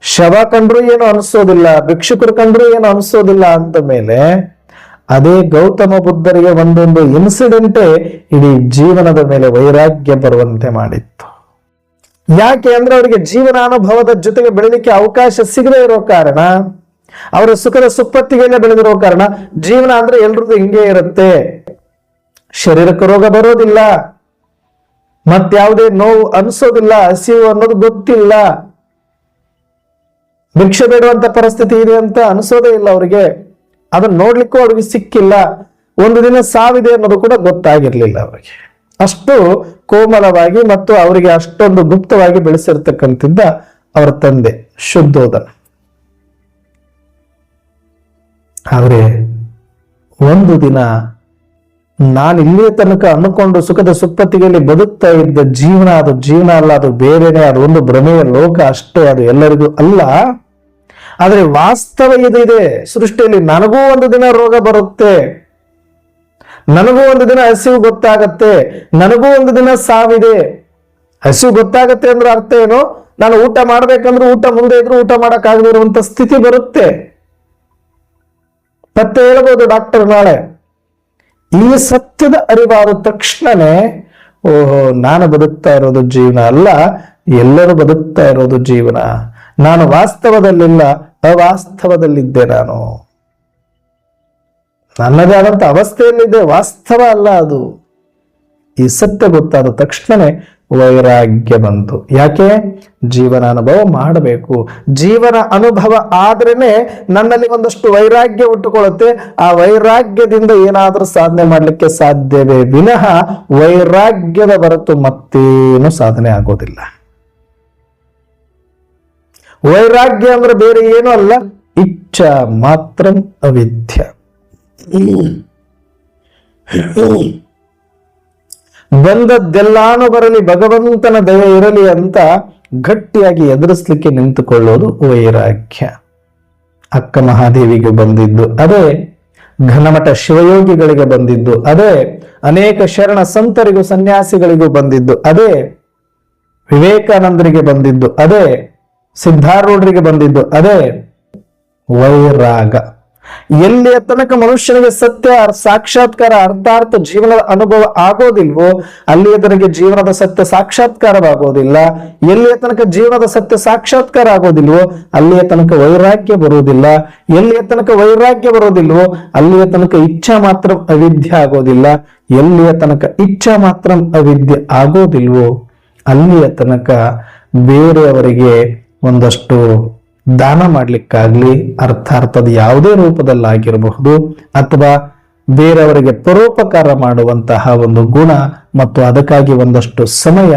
[SPEAKER 2] ಶವ ಕಂಡ್ರು ಏನು ಅನಿಸೋದಿಲ್ಲ, ಭಿಕ್ಷುಕರು ಕಂಡ್ರು ಏನು ಅನಿಸೋದಿಲ್ಲ ಅಂತ ಮೇಲೆ ಅದೇ ಗೌತಮ ಬುದ್ಧರಿಗೆ ಒಂದೊಂದು ಇನ್ಸಿಡೆಂಟೇ ಇಡೀ ಜೀವನದ ಮೇಲೆ ವೈರಾಗ್ಯ ಬರುವಂತೆ ಮಾಡಿತ್ತು. ಯಾಕೆ ಅಂದ್ರೆ ಅವರಿಗೆ ಜೀವನಾನುಭವದ ಜೊತೆಗೆ ಬೆಳಿಲಿಕ್ಕೆ ಅವಕಾಶ ಸಿಗದೆ ಇರೋ ಕಾರಣ, ಅವರ ಸುಖದ ಸುಪ್ಪತ್ತಿಗೆಲ್ಲ ಬೆಳೆದಿರೋ ಕಾರಣ. ಜೀವನ ಅಂದ್ರೆ ಎಲ್ರದ್ದು ಹಿಂಗೆ ಇರುತ್ತೆ, ಶರೀರಕ್ಕೆ ರೋಗ ಬರೋದಿಲ್ಲ, ಮತ್ಯಾವುದೇ ನೋವು ಅನ್ಸೋದಿಲ್ಲ, ಹಸಿವು ಅನ್ನೋದು ಗೊತ್ತಿಲ್ಲ, ಭಿಕ್ಷೆ ಬೇಡುವಂತ ಪರಿಸ್ಥಿತಿ ಇದೆ ಅಂತ ಅನ್ಸೋದೇ ಇಲ್ಲ ಅವರಿಗೆ. ಅದನ್ನ ನೋಡ್ಲಿಕ್ಕೂ ಅವ್ರಿಗೆ ಸಿಕ್ಕಿಲ್ಲ. ಒಂದು ದಿನ ಸಾವಿದೆ ಅನ್ನೋದು ಕೂಡ ಗೊತ್ತಾಗಿರ್ಲಿಲ್ಲ ಅವರಿಗೆ. ಅಷ್ಟು ಕೋಮಲವಾಗಿ ಮತ್ತು ಅವರಿಗೆ ಅಷ್ಟೊಂದು ಗುಪ್ತವಾಗಿ ಬೆಳೆಸಿರ್ತಕ್ಕಂಥದ್ದ ಅವರ ತಂದೆ ಶುದ್ಧೋಧನ. ಆದ್ರೆ ಒಂದು ದಿನ ನಾನು ಇಲ್ಲಿಯ ತನಕ ಅನ್ಕೊಂಡು ಸುಖದ ಸುಪ್ಪತ್ತಿಗೆಯಲ್ಲಿ ಬದುಕ್ತಾ ಇದ್ದ ಜೀವನ, ಅದು ಜೀವನ ಅಲ್ಲ, ಅದು ಬೇರೆನೆ, ಅದು ಒಂದು ಭ್ರಮೆಯ ಲೋಕ ಅಷ್ಟೇ, ಅದು ಎಲ್ಲರಿಗೂ ಅಲ್ಲ. ಆದ್ರೆ ವಾಸ್ತವ ಇದೆ ಸೃಷ್ಟಿಯಲ್ಲಿ. ನನಗೂ ಒಂದು ದಿನ ರೋಗ ಬರುತ್ತೆ, ನನಗೂ ಒಂದು ದಿನ ಹಸಿವು ಗೊತ್ತಾಗತ್ತೆ, ನನಗೂ ಒಂದು ದಿನ ಸಾವಿದೆ. ಹಸಿವು ಗೊತ್ತಾಗತ್ತೆ ಅಂದ್ರೆ ಅರ್ಥ ಏನು? ನಾನು ಊಟ ಮಾಡ್ಬೇಕಂದ್ರೆ ಊಟ ಮುಂದೆ ಇದ್ರು ಊಟ ಮಾಡಕ್ ಆಗದೆ ಇರುವಂತ ಸ್ಥಿತಿ ಬರುತ್ತೆ. ಪತ್ತೆ ಹೇಳ್ಬೋದು ಡಾಕ್ಟರ್ ನಾಳೆ. ಈ ಸತ್ಯದ ಅರಿವಾದ ತಕ್ಷಣನೇ ಓಹೋ, ನಾನು ಬದುಕ್ತಾ ಇರೋದು ಜೀವನ ಅಲ್ಲ, ಎಲ್ಲರೂ ಬದುಕ್ತಾ ಇರೋದು ಜೀವನ. ನಾನು ವಾಸ್ತವದಲ್ಲಿಲ್ಲ, ಅವಾಸ್ತವದಲ್ಲಿದ್ದೆ. ನಾನು ನನ್ನದೇ ಆದಂತ ಅವಸ್ಥೆಯಲ್ಲಿದ್ದೆ, ವಾಸ್ತವ ಅಲ್ಲ ಅದು. ಈ ಸತ್ಯ ಗೊತ್ತಾದ ತಕ್ಷಣನೇ ವೈರಾಗ್ಯ ಬಂತು. ಯಾಕೆ? ಜೀವನ ಅನುಭವ ಮಾಡಬೇಕು. ಜೀವನ ಅನುಭವ ಆದ್ರೇನೆ ನನ್ನಲ್ಲಿ ಒಂದಷ್ಟು ವೈರಾಗ್ಯ ಹುಟ್ಟುಕೊಳ್ಳುತ್ತೆ. ಆ ವೈರಾಗ್ಯದಿಂದ ಏನಾದ್ರೂ ಸಾಧನೆ ಮಾಡ್ಲಿಕ್ಕೆ ಸಾಧ್ಯವೇ ವಿನಃ ವೈರಾಗ್ಯದ ಹೊರತು ಮತ್ತೇನು ಸಾಧನೆ ಆಗೋದಿಲ್ಲ. ವೈರಾಗ್ಯ ಅಂದ್ರೆ ಬೇರೆ ಏನು ಅಲ್ಲ, ಇಚ್ಛಾ ಮಾತ್ರ ಅವಿದ್ಯ. ಬಂದದ್ದೆಲ್ಲಾನು ಬರಲಿ, ಭಗವಂತನ ದಯೆ ಇರಲಿ ಅಂತ ಗಟ್ಟಿಯಾಗಿ ಎದುರಿಸ್ಲಿಕ್ಕೆ ನಿಂತುಕೊಳ್ಳೋದು ವೈರಾಗ್ಯ. ಅಕ್ಕ ಮಹಾದೇವಿಗೆ ಬಂದಿದ್ದು ಅದೇ, ಘನಮಠ ಶಿವಯೋಗಿಗಳಿಗೆ ಬಂದಿದ್ದು ಅದೇ, ಅನೇಕ ಶರಣ ಸಂತರಿಗೂ ಸನ್ಯಾಸಿಗಳಿಗೂ ಬಂದಿದ್ದು ಅದೇ, ವಿವೇಕಾನಂದರಿಗೆ ಬಂದಿದ್ದು ಅದೇ, ಸಿದ್ಧಾರೂಢರಿಗೆ ಬಂದಿದ್ದು ಅದೇ ವೈರಾಗ. ಎಲ್ಲಿಯ ತನಕ ಮನುಷ್ಯನಿಗೆ ಸತ್ಯ ಸಾಕ್ಷಾತ್ಕಾರ ಅರ್ಥಾರ್ಥ ಜೀವನದ ಅನುಭವ ಆಗೋದಿಲ್ವೋ ಅಲ್ಲಿಯ ತನಕ ಜೀವನದ ಸತ್ಯ ಸಾಕ್ಷಾತ್ಕಾರವಾಗೋದಿಲ್ಲ. ಎಲ್ಲಿಯ ತನಕ ಜೀವನದ ಸತ್ಯ ಸಾಕ್ಷಾತ್ಕಾರ ಆಗೋದಿಲ್ವೋ ಅಲ್ಲಿಯ ತನಕ ವೈರಾಗ್ಯ ಬರುವುದಿಲ್ಲ. ಎಲ್ಲಿಯ ತನಕ ವೈರಾಗ್ಯ ಬರೋದಿಲ್ವೋ ಅಲ್ಲಿಯ ತನಕ ಇಚ್ಛಾ ಮಾತ್ರ ಅವಿದ್ಯೆ ಆಗೋದಿಲ್ಲ. ಎಲ್ಲಿಯ ತನಕ ಇಚ್ಛಾ ಮಾತ್ರ ಅವಿದ್ಯೆ ಆಗೋದಿಲ್ವೋ ಅಲ್ಲಿಯ ತನಕ ಬೇರೆಯವರಿಗೆ ಒಂದಷ್ಟು ದಾನ ಮಾಡ್ಲಿಕ್ಕಾಗ್ಲಿ, ಅರ್ಥಾರ್ಥದ ಯಾವುದೇ ರೂಪದಲ್ಲಾಗಿರಬಹುದು, ಅಥವಾ ಬೇರೆಯವರಿಗೆ ಪರೋಪಕಾರ ಮಾಡುವಂತಹ ಒಂದು ಗುಣ ಮತ್ತು ಅದಕ್ಕಾಗಿ ಒಂದಷ್ಟು ಸಮಯ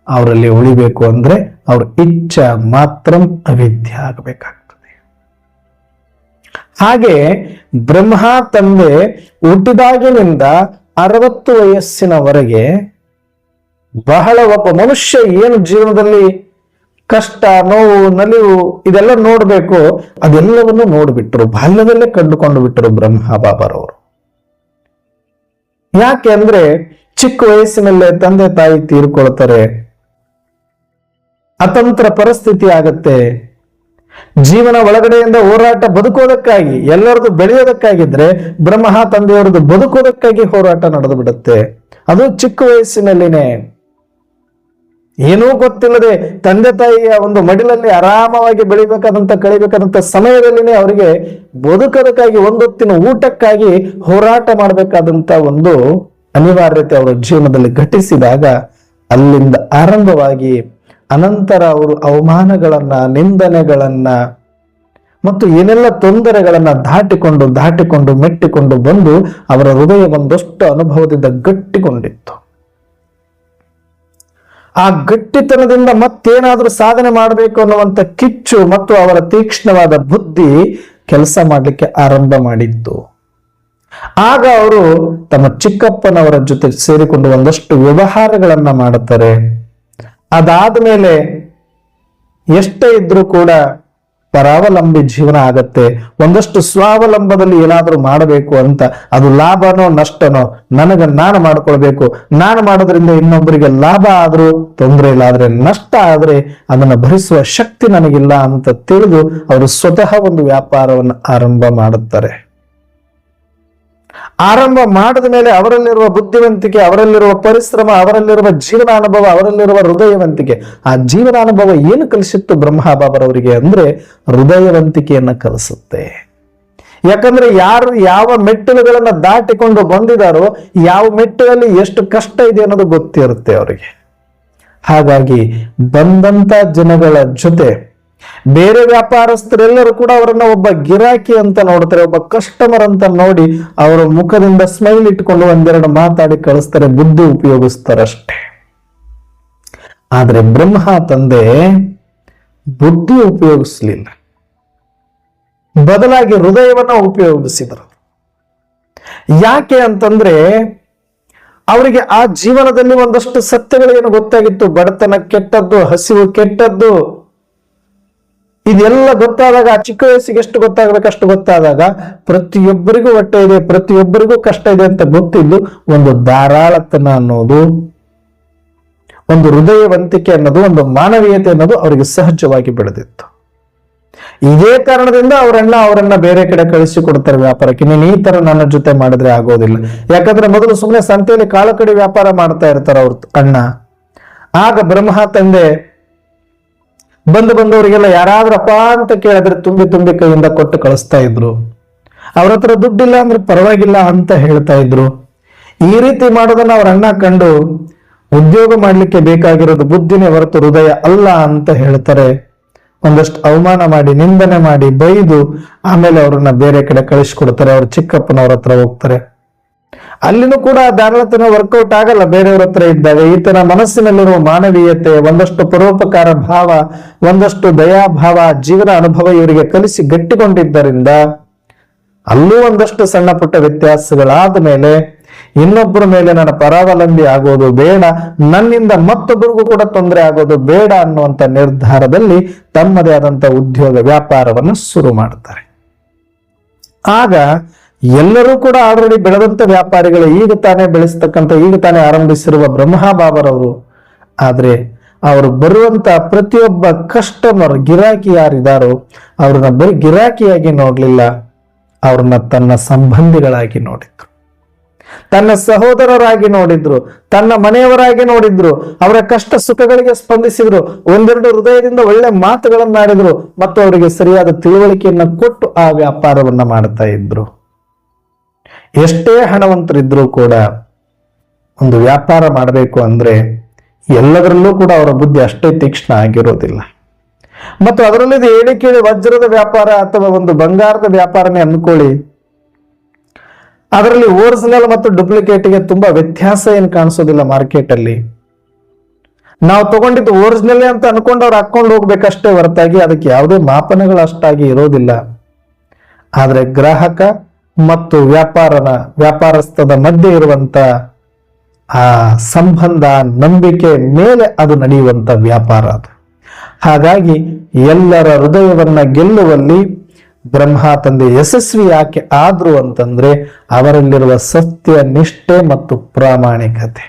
[SPEAKER 2] ಅವರಲ್ಲಿ ಉಳಿಬೇಕು ಅಂದ್ರೆ ಅವ್ರ ಇಚ್ಛಾ ಮಾತ್ರ ಅವಿದ್ಯೆ ಆಗಬೇಕಾಗ್ತದೆ. ಹಾಗೆ ಬ್ರಹ್ಮ ತಂದೆ ಹುಟ್ಟಿದಾಗಿನಿಂದ 60 ವಯಸ್ಸಿನವರೆಗೆ ಬಹಳ ಒಬ್ಬ ಮನುಷ್ಯ ಏನು ಜೀವನದಲ್ಲಿ ಕಷ್ಟ, ನೋವು, ನಲಿವು ಇದೆಲ್ಲ ನೋಡ್ಬೇಕು, ಅದೆಲ್ಲವನ್ನು ನೋಡ್ಬಿಟ್ರು, ಬಾಲ್ಯದಲ್ಲೇ ಕಂಡುಕೊಂಡು ಬಿಟ್ಟರು ಬ್ರಹ್ಮ ಬಾಬಾರವರು. ಯಾಕೆ ಅಂದ್ರೆ ಚಿಕ್ಕ ವಯಸ್ಸಿನಲ್ಲೇ ತಂದೆ ತಾಯಿ ತೀರ್ಕೊಳ್ತಾರೆ, ಅತಂತ್ರ ಪರಿಸ್ಥಿತಿ ಆಗತ್ತೆ. ಜೀವನ ಒಳಗಡೆಯಿಂದ ಹೋರಾಟ ಬದುಕೋದಕ್ಕಾಗಿ, ಎಲ್ಲರದು ಬೆಳೆಯೋದಕ್ಕಾಗಿದ್ರೆ ಬ್ರಹ್ಮ ತಂದೆಯವರದು ಬದುಕೋದಕ್ಕಾಗಿ ಹೋರಾಟ ನಡೆದು ಬಿಡುತ್ತೆ. ಅದು ಚಿಕ್ಕ ವಯಸ್ಸಿನಲ್ಲಿನೇ ಏನೂ ಗೊತ್ತಿಲ್ಲದೆ ತಂದೆ ತಾಯಿಯ ಒಂದು ಮಡಿಲಲ್ಲಿ ಆರಾಮವಾಗಿ ಕಳಿಬೇಕಾದಂತ ಸಮಯದಲ್ಲಿನೇ ಅವರಿಗೆ ಬದುಕೋದಕ್ಕಾಗಿ, ಒಂದೊತ್ತಿನ ಊಟಕ್ಕಾಗಿ ಹೋರಾಟ ಮಾಡಬೇಕಾದಂತ ಒಂದು ಅನಿವಾರ್ಯತೆ ಅವರ ಜೀವನದಲ್ಲಿ ಘಟಿಸಿದಾಗ ಅಲ್ಲಿಂದ ಆರಂಭವಾಗಿ ಅನಂತರ ಅವರು ಅವಮಾನಗಳನ್ನ, ನಿಂದನೆಗಳನ್ನ ಮತ್ತು ಏನೆಲ್ಲ ತೊಂದರೆಗಳನ್ನ ದಾಟಿಕೊಂಡು ಮೆಟ್ಟಿಕೊಂಡು ಬಂದು ಅವರ ಹೃದಯ ಒಂದಷ್ಟು ಅನುಭವದಿಂದ ಗಟ್ಟಿಕೊಂಡಿತ್ತು. ಆ ಗಟ್ಟಿತನದಿಂದ ಮತ್ತೇನಾದ್ರೂ ಸಾಧನೆ ಮಾಡಬೇಕು ಅನ್ನುವಂತ ಕಿಚ್ಚು ಮತ್ತು ಅವರ ತೀಕ್ಷ್ಣವಾದ ಬುದ್ಧಿ ಕೆಲಸ ಮಾಡಲಿಕ್ಕೆ ಆರಂಭ ಮಾಡಿದ್ದು. ಆಗ ಅವರು ತಮ್ಮ ಚಿಕ್ಕಪ್ಪನವರ ಜೊತೆ ಸೇರಿಕೊಂಡು ಒಂದಷ್ಟು ವ್ಯವಹಾರಗಳನ್ನ ಮಾಡುತ್ತಾರೆ. ಅದಾದ ಮೇಲೆ ಎಷ್ಟೇ ಇದ್ರೂ ಕೂಡ ಪರಾವಲಂಬಿ ಜೀವನ ಆಗತ್ತೆ. ಒಂದಷ್ಟು ಸ್ವಾವಲಂಬದಲ್ಲಿ ಏನಾದ್ರೂ ಮಾಡಬೇಕು ಅಂತ, ಅದು ಲಾಭನೋ ನಷ್ಟನೋ ನಾನು ಮಾಡ್ಕೊಳ್ಬೇಕು, ನಾನು ಮಾಡೋದ್ರಿಂದ ಇನ್ನೊಬ್ಬರಿಗೆ ಲಾಭ ಆದ್ರೂ ತೊಂದರೆ ಇಲ್ಲ, ಆದ್ರೆ ನಷ್ಟ ಆದ್ರೆ ಅದನ್ನ ಭರಿಸುವ ಶಕ್ತಿ ನನಗಿಲ್ಲ ಅಂತ ತಿಳಿದು ಅವರು ಸ್ವತಃ ಒಂದು ವ್ಯಾಪಾರವನ್ನು ಆರಂಭ ಮಾಡುತ್ತಾರೆ. ಆರಂಭ ಮಾಡಿದ ಮೇಲೆ ಅವರಲ್ಲಿರುವ ಬುದ್ಧಿವಂತಿಕೆ, ಅವರಲ್ಲಿರುವ ಪರಿಶ್ರಮ, ಅವರಲ್ಲಿರುವ ಜೀವನಾನುಭವ, ಅವರಲ್ಲಿರುವ ಹೃದಯವಂತಿಕೆ, ಆ ಜೀವನಾನುಭವ ಏನು ಕಲಿಸಿತ್ತು ಬ್ರಹ್ಮ ಬಾಬರವರಿಗೆ ಅಂದ್ರೆ ಹೃದಯವಂತಿಕೆಯನ್ನ ಕಲಿಸುತ್ತೆ. ಯಾಕಂದ್ರೆ ಯಾರು ಯಾವ ಮೆಟ್ಟಿಲುಗಳನ್ನ ದಾಟಿಕೊಂಡು ಬಂದಿದಾರೋ, ಯಾವ ಮೆಟ್ಟಿಲಲ್ಲಿ ಎಷ್ಟು ಕಷ್ಟ ಇದೆ ಅನ್ನೋದು ಗೊತ್ತಿರುತ್ತೆ ಅವರಿಗೆ. ಹಾಗಾಗಿ ಬಂದಂತ ಜನಗಳ ಜೊತೆ ಬೇರೆ ವ್ಯಾಪಾರಸ್ಥರೆಲ್ಲರೂ ಕೂಡ ಅವರನ್ನ ಒಬ್ಬ ಗಿರಾಕಿ ಅಂತ ನೋಡ್ತಾರೆ, ಒಬ್ಬ ಕಸ್ಟಮರ್ ಅಂತ ನೋಡಿ ಅವರ ಮುಖದಿಂದ ಸ್ಮೈಲ್ ಇಟ್ಕೊಂಡು ಒಂದೆರಡು ಮಾತಾಡಿ ಕಳಿಸ್ತಾರೆ, ಬುದ್ಧಿ ಉಪಯೋಗಿಸ್ತಾರಷ್ಟೇ. ಆದ್ರೆ ಬ್ರಹ್ಮ ತಂದೆ ಬುದ್ಧಿ ಉಪಯೋಗಿಸ್ಲಿಲ್ಲ, ಬದಲಾಗಿ ಹೃದಯವನ್ನ ಉಪಯೋಗಿಸಿದರು. ಯಾಕೆ ಅಂತಂದ್ರೆ ಅವರಿಗೆ ಆ ಜೀವನದಲ್ಲಿ ಒಂದಷ್ಟು ಸತ್ಯಗಳೇನು ಗೊತ್ತಾಗಿತ್ತು. ಬಡತನ ಕೆಟ್ಟದ್ದು, ಹಸಿವು ಕೆಟ್ಟದ್ದು, ಇದೆಲ್ಲ ಗೊತ್ತಾದಾಗ, ಆ ಚಿಕ್ಕ ವಯಸ್ಸಿಗೆ ಎಷ್ಟು ಗೊತ್ತಾಗಬೇಕು ಅಷ್ಟು ಗೊತ್ತಾದಾಗ ಪ್ರತಿಯೊಬ್ಬರಿಗೂ ಹೊಟ್ಟೆ ಇದೆ, ಪ್ರತಿಯೊಬ್ಬರಿಗೂ ಕಷ್ಟ ಇದೆ ಅಂತ ಗೊತ್ತಿದ್ದು ಒಂದು ಧಾರಾಳತನ ಅನ್ನೋದು, ಒಂದು ಹೃದಯವಂತಿಕೆ ಅನ್ನೋದು, ಒಂದು ಮಾನವೀಯತೆ ಅನ್ನೋದು ಅವರಿಗೆ ಸಹಜವಾಗಿ ಬೆಳೆದಿತ್ತು. ಇದೇ ಕಾರಣದಿಂದ ಅವರನ್ನ ಬೇರೆ ಕಡೆ ಕಳಿಸಿಕೊಡ್ತಾರೆ ವ್ಯಾಪಾರಕ್ಕೆ. ನೀನು ಈ ತರ ನನ್ನ ಜೊತೆ ಮಾಡಿದ್ರೆ ಆಗೋದಿಲ್ಲ. ಯಾಕಂದ್ರೆ ಮೊದಲು ಸುಮ್ಮನೆ ಸಂತೆಯಲ್ಲಿ ಕಾಳಕಡಿ ವ್ಯಾಪಾರ ಮಾಡ್ತಾ ಇರ್ತಾರ ಅವ್ರ ಅಣ್ಣ. ಆಗ ಬ್ರಹ್ಮ ತಂದೆ ಬಂದವರಿಗೆಲ್ಲ ಯಾರಾದ್ರಪ್ಪ ಅಂತ ಕೇಳಿದ್ರೆ ತುಂಬಿ ಕೈಯಿಂದ ಕೊಟ್ಟು ಕಳಿಸ್ತಾ ಇದ್ರು. ಅವ್ರ ಹತ್ರ ದುಡ್ಡಿಲ್ಲ ಅಂದ್ರೆ ಪರವಾಗಿಲ್ಲ ಅಂತ ಹೇಳ್ತಾ ಇದ್ರು. ಈ ರೀತಿ ಮಾಡೋದನ್ನ ಅವ್ರ ಅಣ್ಣ ಕಂಡು ಉದ್ಯೋಗ ಮಾಡ್ಲಿಕ್ಕೆ ಬೇಕಾಗಿರೋದು ಬುದ್ಧಿನೇ ಹೊರತು ಹೃದಯ ಅಲ್ಲ ಅಂತ ಹೇಳ್ತಾರೆ. ಒಂದಷ್ಟು ಅವಮಾನ ಮಾಡಿ, ನಿಂದನೆ ಮಾಡಿ, ಬೈದು ಆಮೇಲೆ ಅವ್ರನ್ನ ಬೇರೆ ಕಡೆ ಕಳಿಸ್ಕೊಡ್ತಾರೆ. ಅವ್ರ ಚಿಕ್ಕಪ್ಪನವ್ರ ಹತ್ರ ಹೋಗ್ತಾರೆ. ಅಲ್ಲಿನೂ ಕೂಡ ಧಾರಾಳತನ ವರ್ಕೌಟ್ ಆಗಲ್ಲ ಬೇರೆಯವ್ರ ಹತ್ರ ಇದ್ದಾಗ. ಈತನ ಮನಸ್ಸಿನಲ್ಲಿರುವ ಮಾನವೀಯತೆ, ಒಂದಷ್ಟು ಪರೋಪಕಾರ ಭಾವ, ಒಂದಷ್ಟು ದಯಾಭಾವ, ಜೀವನ ಅನುಭವ ಇವರಿಗೆ ಕಲಿಸಿ ಗಟ್ಟಿಕೊಂಡಿದ್ದರಿಂದ ಅಲ್ಲೂ ಒಂದಷ್ಟು ಸಣ್ಣ ಪುಟ್ಟ ವ್ಯತ್ಯಾಸಗಳಾದ ಮೇಲೆ ಇನ್ನೊಬ್ಬರ ಮೇಲೆ ನನ್ನ ಪರಾವಲಂಬಿ ಆಗೋದು ಬೇಡ, ನನ್ನಿಂದ ಮತ್ತೊಬ್ಬರಿಗೂ ಕೂಡ ತೊಂದರೆ ಆಗೋದು ಬೇಡ ಅನ್ನುವಂತ ನಿರ್ಧಾರದಲ್ಲಿ ತಮ್ಮದೇ ಆದಂತ ಉದ್ಯೋಗ ವ್ಯಾಪಾರವನ್ನು ಶುರು ಮಾಡ್ತಾರೆ. ಆಗ ಎಲ್ಲರೂ ಕೂಡ ಆಲ್ರೆಡಿ ಬೆಳೆದಂತ ವ್ಯಾಪಾರಿಗಳು, ಈಗ ತಾನೇ ಬೆಳೆಸ್ತಕ್ಕಂಥ, ಈಗ ತಾನೇ ಆರಂಭಿಸಿರುವ ಬ್ರಹ್ಮ ಬಾಬರವರು. ಆದ್ರೆ ಅವರು ಬರುವಂತ ಪ್ರತಿಯೊಬ್ಬ ಕಸ್ಟಮರ್, ಗಿರಾಕಿ ಯಾರಿದಾರೋ ಅವ್ರನ್ನ ಬರೀ ಗಿರಾಕಿಯಾಗಿ ನೋಡ್ಲಿಲ್ಲ, ಅವ್ರನ್ನ ತನ್ನ ಸಂಬಂಧಿಗಳಾಗಿ ನೋಡಿದ್ರು, ತನ್ನ ಸಹೋದರರಾಗಿ ನೋಡಿದ್ರು, ತನ್ನ ಮನೆಯವರಾಗಿ ನೋಡಿದ್ರು, ಅವರ ಕಷ್ಟ ಸುಖಗಳಿಗೆ ಸ್ಪಂದಿಸಿದ್ರು, ಒಂದೆರಡು ಹೃದಯದಿಂದ ಒಳ್ಳೆ ಮಾತುಗಳನ್ನಾಡಿದ್ರು ಮತ್ತು ಅವರಿಗೆ ಸರಿಯಾದ ತಿಳುವಳಿಕೆಯನ್ನ ಕೊಟ್ಟು ಆ ವ್ಯಾಪಾರವನ್ನ ಮಾಡ್ತಾ ಇದ್ರು. ಎಷ್ಟೇ ಹಣವಂತರಿದ್ರೂ ಕೂಡ ಒಂದು ವ್ಯಾಪಾರ ಮಾಡಬೇಕು ಅಂದ್ರೆ ಎಲ್ಲದರಲ್ಲೂ ಕೂಡ ಅವರ ಬುದ್ಧಿ ಅಷ್ಟೇ ತೀಕ್ಷ್ಣ ಆಗಿರೋದಿಲ್ಲ. ಮತ್ತು ಅದರಲ್ಲಿ ಏಳಿ ಕೇಳಿ ವಜ್ರದ ವ್ಯಾಪಾರ ಅಥವಾ ಒಂದು ಬಂಗಾರದ ವ್ಯಾಪಾರನೇ ಅನ್ಕೊಳ್ಳಿ, ಅದರಲ್ಲಿ ಒರಿಜಿನಲ್ ಮತ್ತು ಡೂಪ್ಲಿಕೇಟ್ಗೆ ತುಂಬಾ ವ್ಯತ್ಯಾಸ ಏನು ಕಾಣಿಸೋದಿಲ್ಲ. ಮಾರ್ಕೆಟ್ ಅಲ್ಲಿ ನಾವು ತಗೊಂಡಿದ್ದು ಒರಿಜಿನಲ್ ಅಂತ ಅನ್ಕೊಂಡು ಅವ್ರು ಹಾಕೊಂಡು ಹೋಗ್ಬೇಕಷ್ಟೇ ಹೊರತಾಗಿ ಅದಕ್ಕೆ ಯಾವುದೇ ಮಾಪನಗಳು ಅಷ್ಟಾಗಿ ಇರೋದಿಲ್ಲ. ಆದ್ರೆ ಗ್ರಾಹಕ ಮತ್ತು ವ್ಯಾಪಾರಸ್ಥದ ಮಧ್ಯೆ ಇರುವಂತ ಆ ಸಂಬಂಧ, ನಂಬಿಕೆ ಮೇಲೆ ಅದು ನಡೆಯುವಂತ ವ್ಯಾಪಾರ ಅದು. ಹಾಗಾಗಿ ಎಲ್ಲರ ಹೃದಯವನ್ನ ಗೆಲ್ಲುವಲ್ಲಿ ಬ್ರಹ್ಮ ತಂದೆ ಯಶಸ್ವಿ ಯಾಕೆ ಆದ್ರು ಅಂತಂದ್ರೆ ಅವರಲ್ಲಿರುವ ಸತ್ಯ, ನಿಷ್ಠೆ ಮತ್ತು ಪ್ರಾಮಾಣಿಕತೆ.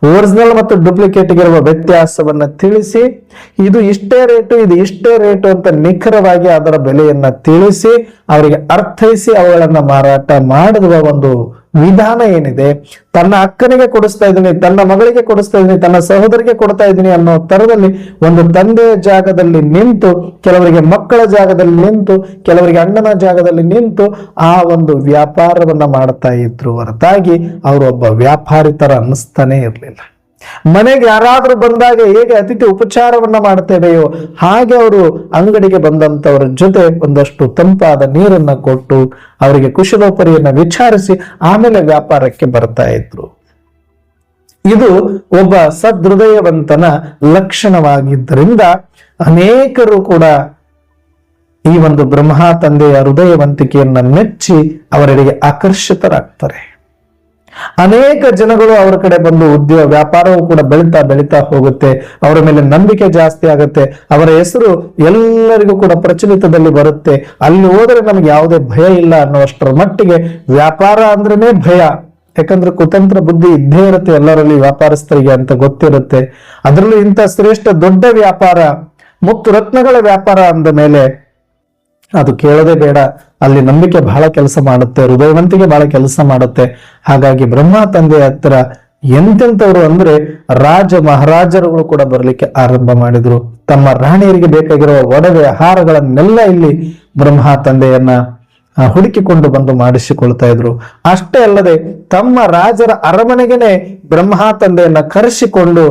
[SPEAKER 2] ಒರಿಜಿನಲ್ ಮತ್ತು ಡೂಪ್ಲಿಕೇಟ್ಗೆ ಇರುವ ವ್ಯತ್ಯಾಸವನ್ನ ತಿಳಿಸಿ, ಇದು ಇಷ್ಟೇ ರೇಟು, ಇದು ಇಷ್ಟೇ ರೇಟು ಅಂತ ನಿಖರವಾಗಿ ಅದರ ಬೆಲೆಯನ್ನ ತಿಳಿಸಿ ಅವರಿಗೆ ಅರ್ಥೈಸಿ ಅವುಗಳನ್ನ ಮಾರಾಟ ಮಾಡುವ ಒಂದು ವಿಧಾನ ಏನಿದೆ, ತನ್ನ ಅಕ್ಕನಿಗೆ ಕೊಡಿಸ್ತಾ ಇದ್ದೀನಿ, ತನ್ನ ಮಗಳಿಗೆ ಕೊಡಿಸ್ತಾ ಇದ್ದೀನಿ, ತನ್ನ ಸಹೋದರಿಗೆ ಕೊಡ್ತಾ ಇದ್ದೀನಿ ಅನ್ನೋ ತರದಲ್ಲಿ ಒಂದು ತಂದೆಯ ಜಾಗದಲ್ಲಿ ನಿಂತು, ಕೆಲವರಿಗೆ ಮಕ್ಕಳ ಜಾಗದಲ್ಲಿ ನಿಂತು, ಕೆಲವರಿಗೆ ಅಣ್ಣನ ಜಾಗದಲ್ಲಿ ನಿಂತು ಆ ಒಂದು ವ್ಯಾಪಾರವನ್ನ ಮಾಡ್ತಾ ಇದ್ರು ಹೊರತಾಗಿ ಅವರು ಒಬ್ಬ ವ್ಯಾಪಾರಿ ತರ ಅನ್ನಿಸ್ತಾನೆ ಇರಲಿಲ್ಲ. ಮನೆಗೆ ಯಾರಾದ್ರೂ ಬಂದಾಗ ಹೇಗೆ ಅತಿಥಿ ಉಪಚಾರವನ್ನ ಮಾಡ್ತೇವೆಯೋ ಹಾಗೆ ಅವರು ಅಂಗಡಿಗೆ ಬಂದಂತವರ ಜೊತೆ ಒಂದಷ್ಟು ತಂಪಾದ ನೀರನ್ನ ಕೊಟ್ಟು ಅವರಿಗೆ ಕುಶಲೋಪರಿಯನ್ನ ವಿಚಾರಿಸಿ ಆಮೇಲೆ ವ್ಯಾಪಾರಕ್ಕೆ ಬರ್ತಾ ಇದ್ರು. ಇದು ಒಬ್ಬ ಸದೃದಯವಂತನ ಲಕ್ಷಣವಾಗಿದ್ದರಿಂದ ಅನೇಕರು ಕೂಡ ಈ ಒಂದು ಬ್ರಹ್ಮ ತಂದೆಯ ಹೃದಯವಂತಿಕೆಯನ್ನ ಮೆಚ್ಚಿ ಅವರೆಡೆಗೆ ಆಕರ್ಷಿತರಾಗ್ತಾರೆ. ಅನೇಕ ಜನಗಳು ಅವರ ಕಡೆ ಬಂದು ವ್ಯಾಪಾರವು ಕೂಡ ಬೆಳೀತಾ ಹೋಗುತ್ತೆ. ಅವರ ಮೇಲೆ ನಂಬಿಕೆ ಜಾಸ್ತಿ ಆಗುತ್ತೆ. ಅವರ ಹೆಸರು ಎಲ್ಲರಿಗೂ ಕೂಡ ಪ್ರಚಲಿತದಲ್ಲಿ ಬರುತ್ತೆ. ಅಲ್ಲಿ ಹೋದರೆ ನಮ್ಗೆ ಯಾವುದೇ ಭಯ ಇಲ್ಲ ಅನ್ನುವಷ್ಟರ ಮಟ್ಟಿಗೆ ವ್ಯಾಪಾರ ಅಂದ್ರೇನೆ ಭಯ. ಯಾಕಂದ್ರೆ ಕುತಂತ್ರ ಬುದ್ಧಿ ಇದ್ದೇ ಇರುತ್ತೆ ಎಲ್ಲರಲ್ಲಿ, ವ್ಯಾಪಾರಸ್ಥರಿಗೆ ಅಂತ ಗೊತ್ತಿರುತ್ತೆ. ಅದರಲ್ಲೂ ಇಂಥ ಶ್ರೇಷ್ಠ ದೊಡ್ಡ ವ್ಯಾಪಾರ, ಮುತ್ತು ರತ್ನಗಳ ವ್ಯಾಪಾರ ಅಂದ ಮೇಲೆ ಅದು ಕೇಳೋದೇ ಬೇಡ. ಅಲ್ಲಿ ನಂಬಿಕೆ ಬಹಳ ಕೆಲಸ ಮಾಡುತ್ತೆ, ಹೃದಯವಂತಿಕೆ ಬಹಳ ಕೆಲಸ ಮಾಡುತ್ತೆ. ಹಾಗಾಗಿ ಬ್ರಹ್ಮ ತಂದೆಯ ಹತ್ರ ಎಂತೆಂಥವ್ರು ಅಂದ್ರೆ ಮಹಾರಾಜರುಗಳು ಕೂಡ ಬರಲಿಕ್ಕೆ ಆರಂಭ ಮಾಡಿದ್ರು. ತಮ್ಮ ರಾಣಿಯರಿಗೆ ಬೇಕಾಗಿರುವ ಒಡವೆ ಆಹಾರಗಳನ್ನೆಲ್ಲ ಇಲ್ಲಿ ಬ್ರಹ್ಮ ತಂದೆಯನ್ನ ಹುಡುಕಿಕೊಂಡು ಬಂದು ಮಾಡಿಸಿಕೊಳ್ತಾ ಇದ್ರು. ಅಷ್ಟೇ ಅಲ್ಲದೆ ತಮ್ಮ ರಾಜರ ಅರಮನೆಗೆನೆ ಬ್ರಹ್ಮ ತಂದೆಯನ್ನ ಕರೆಸಿಕೊಂಡು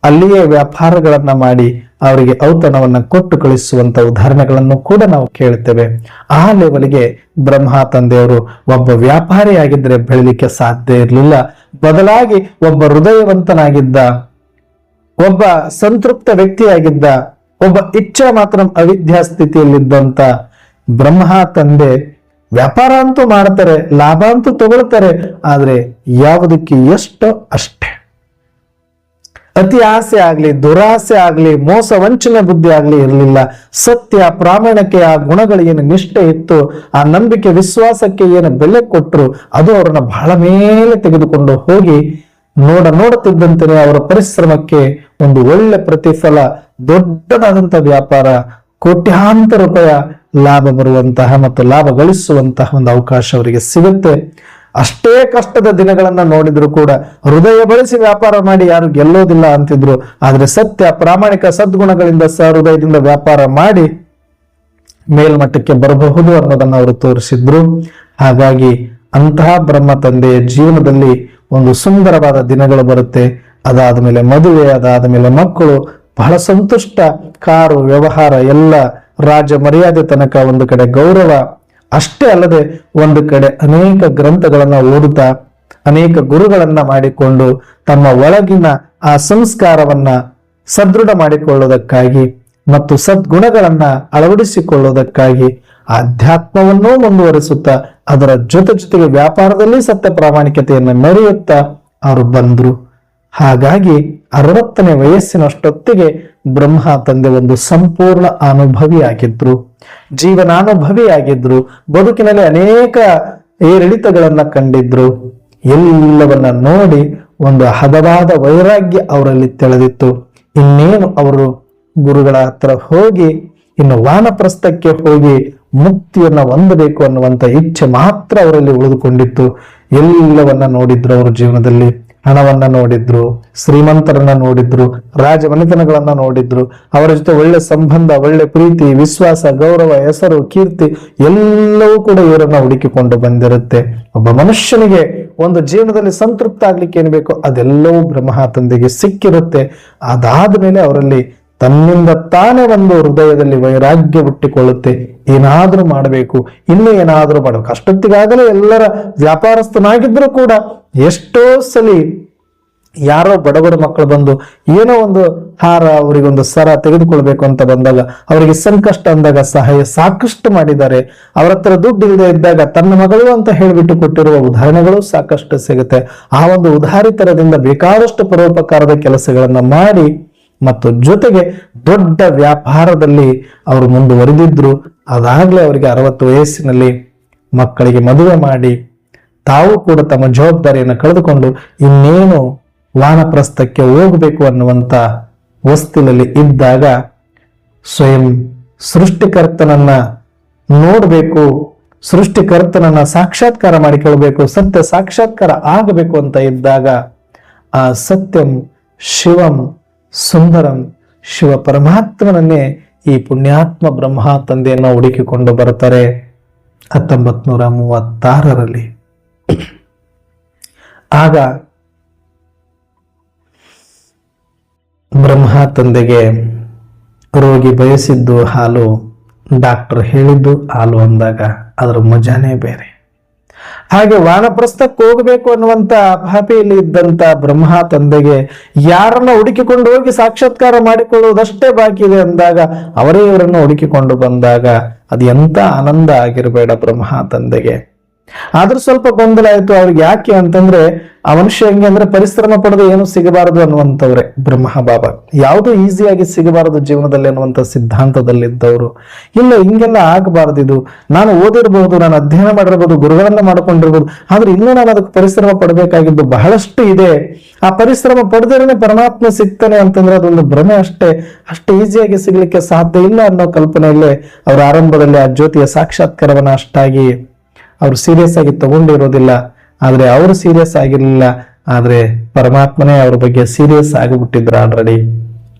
[SPEAKER 2] ಅಲ್ಲಿಯೇ ವ್ಯಾಪಾರಗಳನ್ನ ಮಾಡಿ ಅವರಿಗೆ ಔತಣವನ್ನ ಕೊಟ್ಟು ಕಳಿಸುವಂತ ಉದಾಹರಣೆಗಳನ್ನು ಕೂಡ ನಾವು ಕೇಳುತ್ತೇವೆ. ಆ ಲೆವೆಲ್ಗೆ ಬ್ರಹ್ಮ ತಂದೆಯವರು ಒಬ್ಬ ವ್ಯಾಪಾರಿಯಾಗಿದ್ರೆ ಬೆಳಿಲಿಕ್ಕೆ ಸಾಧ್ಯ ಇರಲಿಲ್ಲ. ಬದಲಾಗಿ ಒಬ್ಬ ಹೃದಯವಂತನಾಗಿದ್ದ, ಒಬ್ಬ ಸಂತೃಪ್ತ ವ್ಯಕ್ತಿಯಾಗಿದ್ದ, ಒಬ್ಬ ಇಚ್ಛಾ ಮಾತ್ರ ಅವಿದ್ಯಾ ಸ್ಥಿತಿಯಲ್ಲಿದ್ದಂತ ಬ್ರಹ್ಮ ತಂದೆ ವ್ಯಾಪಾರ ಅಂತೂ ಮಾಡ್ತಾರೆ, ಲಾಭ ಅಂತೂ ತಗೊಳ್ತಾರೆ, ಆದ್ರೆ ಯಾವುದಕ್ಕೆ ಎಷ್ಟೋ ಅಷ್ಟೇ. ಅತಿ ಆಸೆ ಆಗ್ಲಿ, ದುರಾಸೆ ಆಗ್ಲಿ, ಮೋಸ ವಂಚನೆ ಬುದ್ಧಿ ಆಗ್ಲಿ ಇರಲಿಲ್ಲ. ಸತ್ಯ, ಪ್ರಾಮಾಣಿಕೆ, ಆ ಗುಣಗಳಿಗೆ ಏನು ನಿಷ್ಠೆ ಇತ್ತು, ಆ ನಂಬಿಕೆ ವಿಶ್ವಾಸಕ್ಕೆ ಏನು ಬೆಲೆ ಕೊಟ್ಟರು, ಅದು ಅವರನ್ನ ಬಹಳ ಮೇಲೆ ತೆಗೆದುಕೊಂಡು ಹೋಗಿ ನೋಡುತ್ತಿದ್ದಂತೆ ಅವರ ಪರಿಶ್ರಮಕ್ಕೆ ಒಂದು ಒಳ್ಳೆ ಪ್ರತಿಫಲ, ದೊಡ್ಡದಾದಂತಹ ವ್ಯಾಪಾರ, ಕೋಟ್ಯಾಂತರ ರೂಪಾಯಿ ಲಾಭ ಬರುವಂತಹ ಮತ್ತು ಲಾಭ ಗಳಿಸುವಂತಹ ಒಂದು ಅವಕಾಶ ಅವರಿಗೆ ಸಿಗುತ್ತೆ. ಅಷ್ಟೇ ಕಷ್ಟದ ದಿನಗಳನ್ನ ನೋಡಿದ್ರು ಕೂಡ ಹೃದಯ ಬಳಸಿ ವ್ಯಾಪಾರ ಮಾಡಿ ಯಾರು ಗೆಲ್ಲೋದಿಲ್ಲ ಅಂತಿದ್ರು. ಆದ್ರೆ ಸತ್ಯ, ಪ್ರಾಮಾಣಿಕ, ಸದ್ಗುಣಗಳಿಂದ ಸಹೃದಯದಿಂದ ವ್ಯಾಪಾರ ಮಾಡಿ ಮೇಲ್ಮಟ್ಟಕ್ಕೆ ಬರಬಹುದು ಅನ್ನೋದನ್ನ ಅವರು ತೋರಿಸಿದ್ರು. ಹಾಗಾಗಿ ಅಂತಹ ಬ್ರಹ್ಮ ತಂದೆಯ ಜೀವನದಲ್ಲಿ ಒಂದು ಸುಂದರವಾದ ದಿನಗಳು ಬರುತ್ತೆ. ಅದಾದ ಮೇಲೆ ಮದುವೆ, ಅದಾದ ಮೇಲೆ ಮಕ್ಕಳು, ಬಹಳ ಸಂತುಷ್ಟ, ಕಾರು, ವ್ಯವಹಾರ ಎಲ್ಲ, ರಾಜ ಮರ್ಯಾದೆ ತನಕ, ಒಂದು ಕಡೆ ಗೌರವ. ಅಷ್ಟೇ ಅಲ್ಲದೆ ಒಂದು ಕಡೆ ಅನೇಕ ಗ್ರಂಥಗಳನ್ನ ಓದುತ್ತಾ, ಅನೇಕ ಗುರುಗಳನ್ನ ಮಾಡಿಕೊಂಡು ತಮ್ಮ ಒಳಗಿನ ಆ ಸಂಸ್ಕಾರವನ್ನ ಸದೃಢ ಮಾಡಿಕೊಳ್ಳುವುದಕ್ಕಾಗಿ ಮತ್ತು ಸದ್ಗುಣಗಳನ್ನ ಅಳವಡಿಸಿಕೊಳ್ಳುವುದಕ್ಕಾಗಿ ಆಧ್ಯಾತ್ಮವನ್ನೂ ಮುಂದುವರಿಸುತ್ತಾ ಅದರ ಜೊತೆಗೆ ವ್ಯಾಪಾರದಲ್ಲಿ ಸತ್ಯ ಪ್ರಾಮಾಣಿಕತೆಯನ್ನು ಮೆರೆಯುತ್ತಾ ಅವರು ಬಂದ್ರು. ಹಾಗಾಗಿ 60ನೇ ವಯಸ್ಸಿನಷ್ಟೊತ್ತಿಗೆ ಬ್ರಹ್ಮ ತಂದೆ ಒಂದು ಸಂಪೂರ್ಣ ಅನುಭವಿಯಾಗಿದ್ರು, ಜೀವನಾನುಭವಿಯಾಗಿದ್ರು. ಬದುಕಿನಲ್ಲಿ ಅನೇಕ ಏರಿಳಿತಗಳನ್ನ ಕಂಡಿದ್ರು. ಎಲ್ಲವನ್ನ ನೋಡಿ ಒಂದು ಹದವಾದ ವೈರಾಗ್ಯ ಅವರಲ್ಲಿ ತೆಳೆದಿತ್ತು. ಇನ್ನೇನು ಅವರು ಗುರುಗಳ ಹತ್ರ ಹೋಗಿ, ಇನ್ನು ವಾನಪ್ರಸ್ಥಕ್ಕೆ ಹೋಗಿ ಮುಕ್ತಿಯನ್ನ ಹೊಂದಬೇಕು ಅನ್ನುವಂತ ಇಚ್ಛೆ ಮಾತ್ರ ಅವರಲ್ಲಿ ಉಳಿದುಕೊಂಡಿತ್ತು. ಎಲ್ಲವನ್ನ ನೋಡಿದ್ರು ಅವರು ಜೀವನದಲ್ಲಿ. ಹಣವನ್ನ ನೋಡಿದ್ರು, ಶ್ರೀಮಂತರನ್ನ ನೋಡಿದ್ರು, ರಾಜಮನೆತನಗಳನ್ನ ನೋಡಿದ್ರು, ಅವರ ಜೊತೆ ಒಳ್ಳೆ ಸಂಬಂಧ, ಒಳ್ಳೆ ಪ್ರೀತಿ, ವಿಶ್ವಾಸ, ಗೌರವ, ಹೆಸರು, ಕೀರ್ತಿ ಎಲ್ಲವೂ ಕೂಡ ಇವರನ್ನ ಹುಡುಕಿಕೊಂಡು ಬಂದಿರುತ್ತೆ. ಒಬ್ಬ ಮನುಷ್ಯನಿಗೆ ಒಂದು ಜೀವನದಲ್ಲಿ ಸಂತೃಪ್ತ ಆಗ್ಲಿಕ್ಕೆ ಏನ್ ಬೇಕೋ ಅದೆಲ್ಲವೂ ಬ್ರಹ್ಮ ತಂದೆಗೆ ಸಿಕ್ಕಿರುತ್ತೆ. ಅದಾದ ಮೇಲೆ ಅವರಲ್ಲಿ ತನ್ನಿಂದ ತಾನೇ ಒಂದು ಹೃದಯದಲ್ಲಿ ವೈರಾಗ್ಯ ಹುಟ್ಟಿಕೊಳ್ಳುತ್ತೆ. ಏನಾದ್ರೂ ಮಾಡಬೇಕು, ಇನ್ನೂ ಏನಾದ್ರೂ ಮಾಡಬೇಕು. ಅಷ್ಟೊತ್ತಿಗಾಗಲೇ ಎಲ್ಲರ ವ್ಯಾಪಾರಸ್ಥನಾಗಿದ್ರು ಕೂಡ ಎಷ್ಟೋ ಸಲಿ ಯಾರೋ ಬಡವರ ಮಕ್ಕಳು ಬಂದು ಏನೋ ಒಂದು ಹಾರ, ಅವರಿಗೊಂದು ಸರ ತೆಗೆದುಕೊಳ್ಬೇಕು ಅಂತ ಬಂದಾಗ, ಅವರಿಗೆ ಸಂಕಷ್ಟ ಅಂದಾಗ ಸಹಾಯ ಸಾಕಷ್ಟು ಮಾಡಿದ್ದಾರೆ. ಅವರ ಹತ್ರ ದುಡ್ಡು ಇಲ್ಲದೆ ಇದ್ದಾಗ ತನ್ನ ಮಗಳು ಅಂತ ಹೇಳಿಬಿಟ್ಟು ಕೊಟ್ಟಿರುವ ಉದಾಹರಣೆಗಳು ಸಾಕಷ್ಟು ಸಿಗುತ್ತೆ. ಆ ಒಂದು ಉದಾರಿತನದಿಂದ ಬೇಕಾದಷ್ಟು ಪರೋಪಕಾರದ ಕೆಲಸಗಳನ್ನ ಮಾಡಿ ಮತ್ತು ಜೊತೆಗೆ ದೊಡ್ಡ ವ್ಯಾಪಾರದಲ್ಲಿ ಅವರು ಮುಂದುವರೆದಿದ್ರು. ಅದಾಗ್ಲೇ ಅವರಿಗೆ 60 ವಯಸ್ಸಿನಲ್ಲಿ ಮಕ್ಕಳಿಗೆ ಮದುವೆ ಮಾಡಿ ತಾವು ಕೂಡ ತಮ್ಮ ಜವಾಬ್ದಾರಿಯನ್ನು ಕಳೆದುಕೊಂಡು ಇನ್ನೇನು ವಾನಪ್ರಸ್ಥಕ್ಕೆ ಹೋಗಬೇಕು ಅನ್ನುವಂತ ವಸ್ತಿನಲ್ಲಿ ಇದ್ದಾಗ ಸ್ವಯಂ ಸೃಷ್ಟಿಕರ್ತನನ್ನ ನೋಡಬೇಕು, ಸೃಷ್ಟಿಕರ್ತನನ್ನ ಸಾಕ್ಷಾತ್ಕಾರ ಮಾಡಿಕೊಳ್ಬೇಕು, ಸತ್ಯ ಸಾಕ್ಷಾತ್ಕಾರ ಆಗಬೇಕು ಅಂತ ಇದ್ದಾಗ ಆ ಸತ್ಯಂ ಶಿವಂ ಸುಂದರಂ ಶಿವ ಪರಮಾತ್ಮನನ್ನೇ ಈ ಪುಣ್ಯಾತ್ಮ ಬ್ರಹ್ಮ ತಂದೆಯನ್ನು ಹುಡುಕಿಕೊಂಡು ಬರ್ತಾರೆ 1936ರಲ್ಲಿ. ಆಗ ಬ್ರಹ್ಮ ತಂದೆಗೆ ರೋಗಿ ಬಯಸಿದ್ದು ಹಾಲು, ಡಾಕ್ಟರ್ ಹೇಳಿದ್ದು ಹಾಲು ಅಂದಾಗ ಅದರ ಮಜಾನೇ ಬೇರೆ. ಹಾಗೆ ವಾನಪ್ರಸ್ಥಕ್ಕೆ ಹೋಗಬೇಕು ಅನ್ನುವಂತ ಭಾಪಿಯಲ್ಲಿ ಇದ್ದಂತ ಬ್ರಹ್ಮ ತಂದೆಗೆ ಯಾರನ್ನ ಹುಡುಕಿಕೊಂಡು ಹೋಗಿ ಸಾಕ್ಷಾತ್ಕಾರ ಮಾಡಿಕೊಳ್ಳುವುದಷ್ಟೇ ಬಾಕಿ ಇದೆ ಅಂದಾಗ ಅವರೇ ಇವರನ್ನು ಹುಡುಕಿಕೊಂಡು ಬಂದಾಗ ಅದು ಎಂತ ಆನಂದ ಆಗಿರಬೇಡ ಬ್ರಹ್ಮ ತಂದೆಗೆ. ಆದ್ರೂ ಸ್ವಲ್ಪ ಗೊಂದಲ ಆಯ್ತು ಅವ್ರಿಗೆ. ಯಾಕೆ ಅಂತಂದ್ರೆ ಆ ಮನುಷ್ಯ ಹೆಂಗೆ ಅಂದ್ರೆ ಪರಿಶ್ರಮ ಪಡೆದು ಏನು ಸಿಗಬಾರದು ಅನ್ನುವಂಥವ್ರೆ ಬ್ರಹ್ಮ ಬಾಬಾ. ಯಾವುದು ಈಸಿಯಾಗಿ ಸಿಗಬಾರದು ಜೀವನದಲ್ಲಿ ಅನ್ನುವಂಥ ಸಿದ್ಧಾಂತದಲ್ಲಿದ್ದವರು. ಇಲ್ಲ, ಹಿಂಗೆಲ್ಲ ಆಗಬಾರದು, ಇದು ನಾನು ಓದಿರ್ಬಹುದು, ನಾನು ಅಧ್ಯಯನ ಮಾಡಿರ್ಬೋದು, ಗುರುಗಳನ್ನ ಮಾಡ್ಕೊಂಡಿರ್ಬೋದು, ಆದ್ರೆ ಇನ್ನೂ ನಾನು ಅದಕ್ಕೆ ಪರಿಶ್ರಮ ಪಡಬೇಕಾಗಿದ್ದು ಬಹಳಷ್ಟು ಇದೆ. ಆ ಪರಿಶ್ರಮ ಪಡೆದ್ರೆ ಪರಮಾತ್ಮ ಸಿಗ್ತಾನೆ ಅಂತಂದ್ರೆ ಅದೊಂದು ಭ್ರಮೆ ಅಷ್ಟೇ, ಅಷ್ಟು ಈಸಿಯಾಗಿ ಸಿಗ್ಲಿಕ್ಕೆ ಸಾಧ್ಯ ಇಲ್ಲ ಅನ್ನೋ ಕಲ್ಪನೆಯಲ್ಲೇ ಅವರ ಆರಂಭದಲ್ಲಿ ಆ ಜ್ಯೋತಿಯ ಸಾಕ್ಷಾತ್ಕಾರವನ್ನ ಅಷ್ಟಾಗಿ ಅವ್ರು ಸೀರಿಯಸ್ ಆಗಿ ತಗೊಂಡಿರೋದಿಲ್ಲ. ಆದ್ರೆ ಅವರು ಸೀರಿಯಸ್ ಆಗಿರ್ಲಿಲ್ಲ, ಆದ್ರೆ ಪರಮಾತ್ಮನೇ ಅವ್ರ ಬಗ್ಗೆ ಸೀರಿಯಸ್ ಆಗಿಬಿಟ್ಟಿದ್ರು ಆಲ್ರೆಡಿ.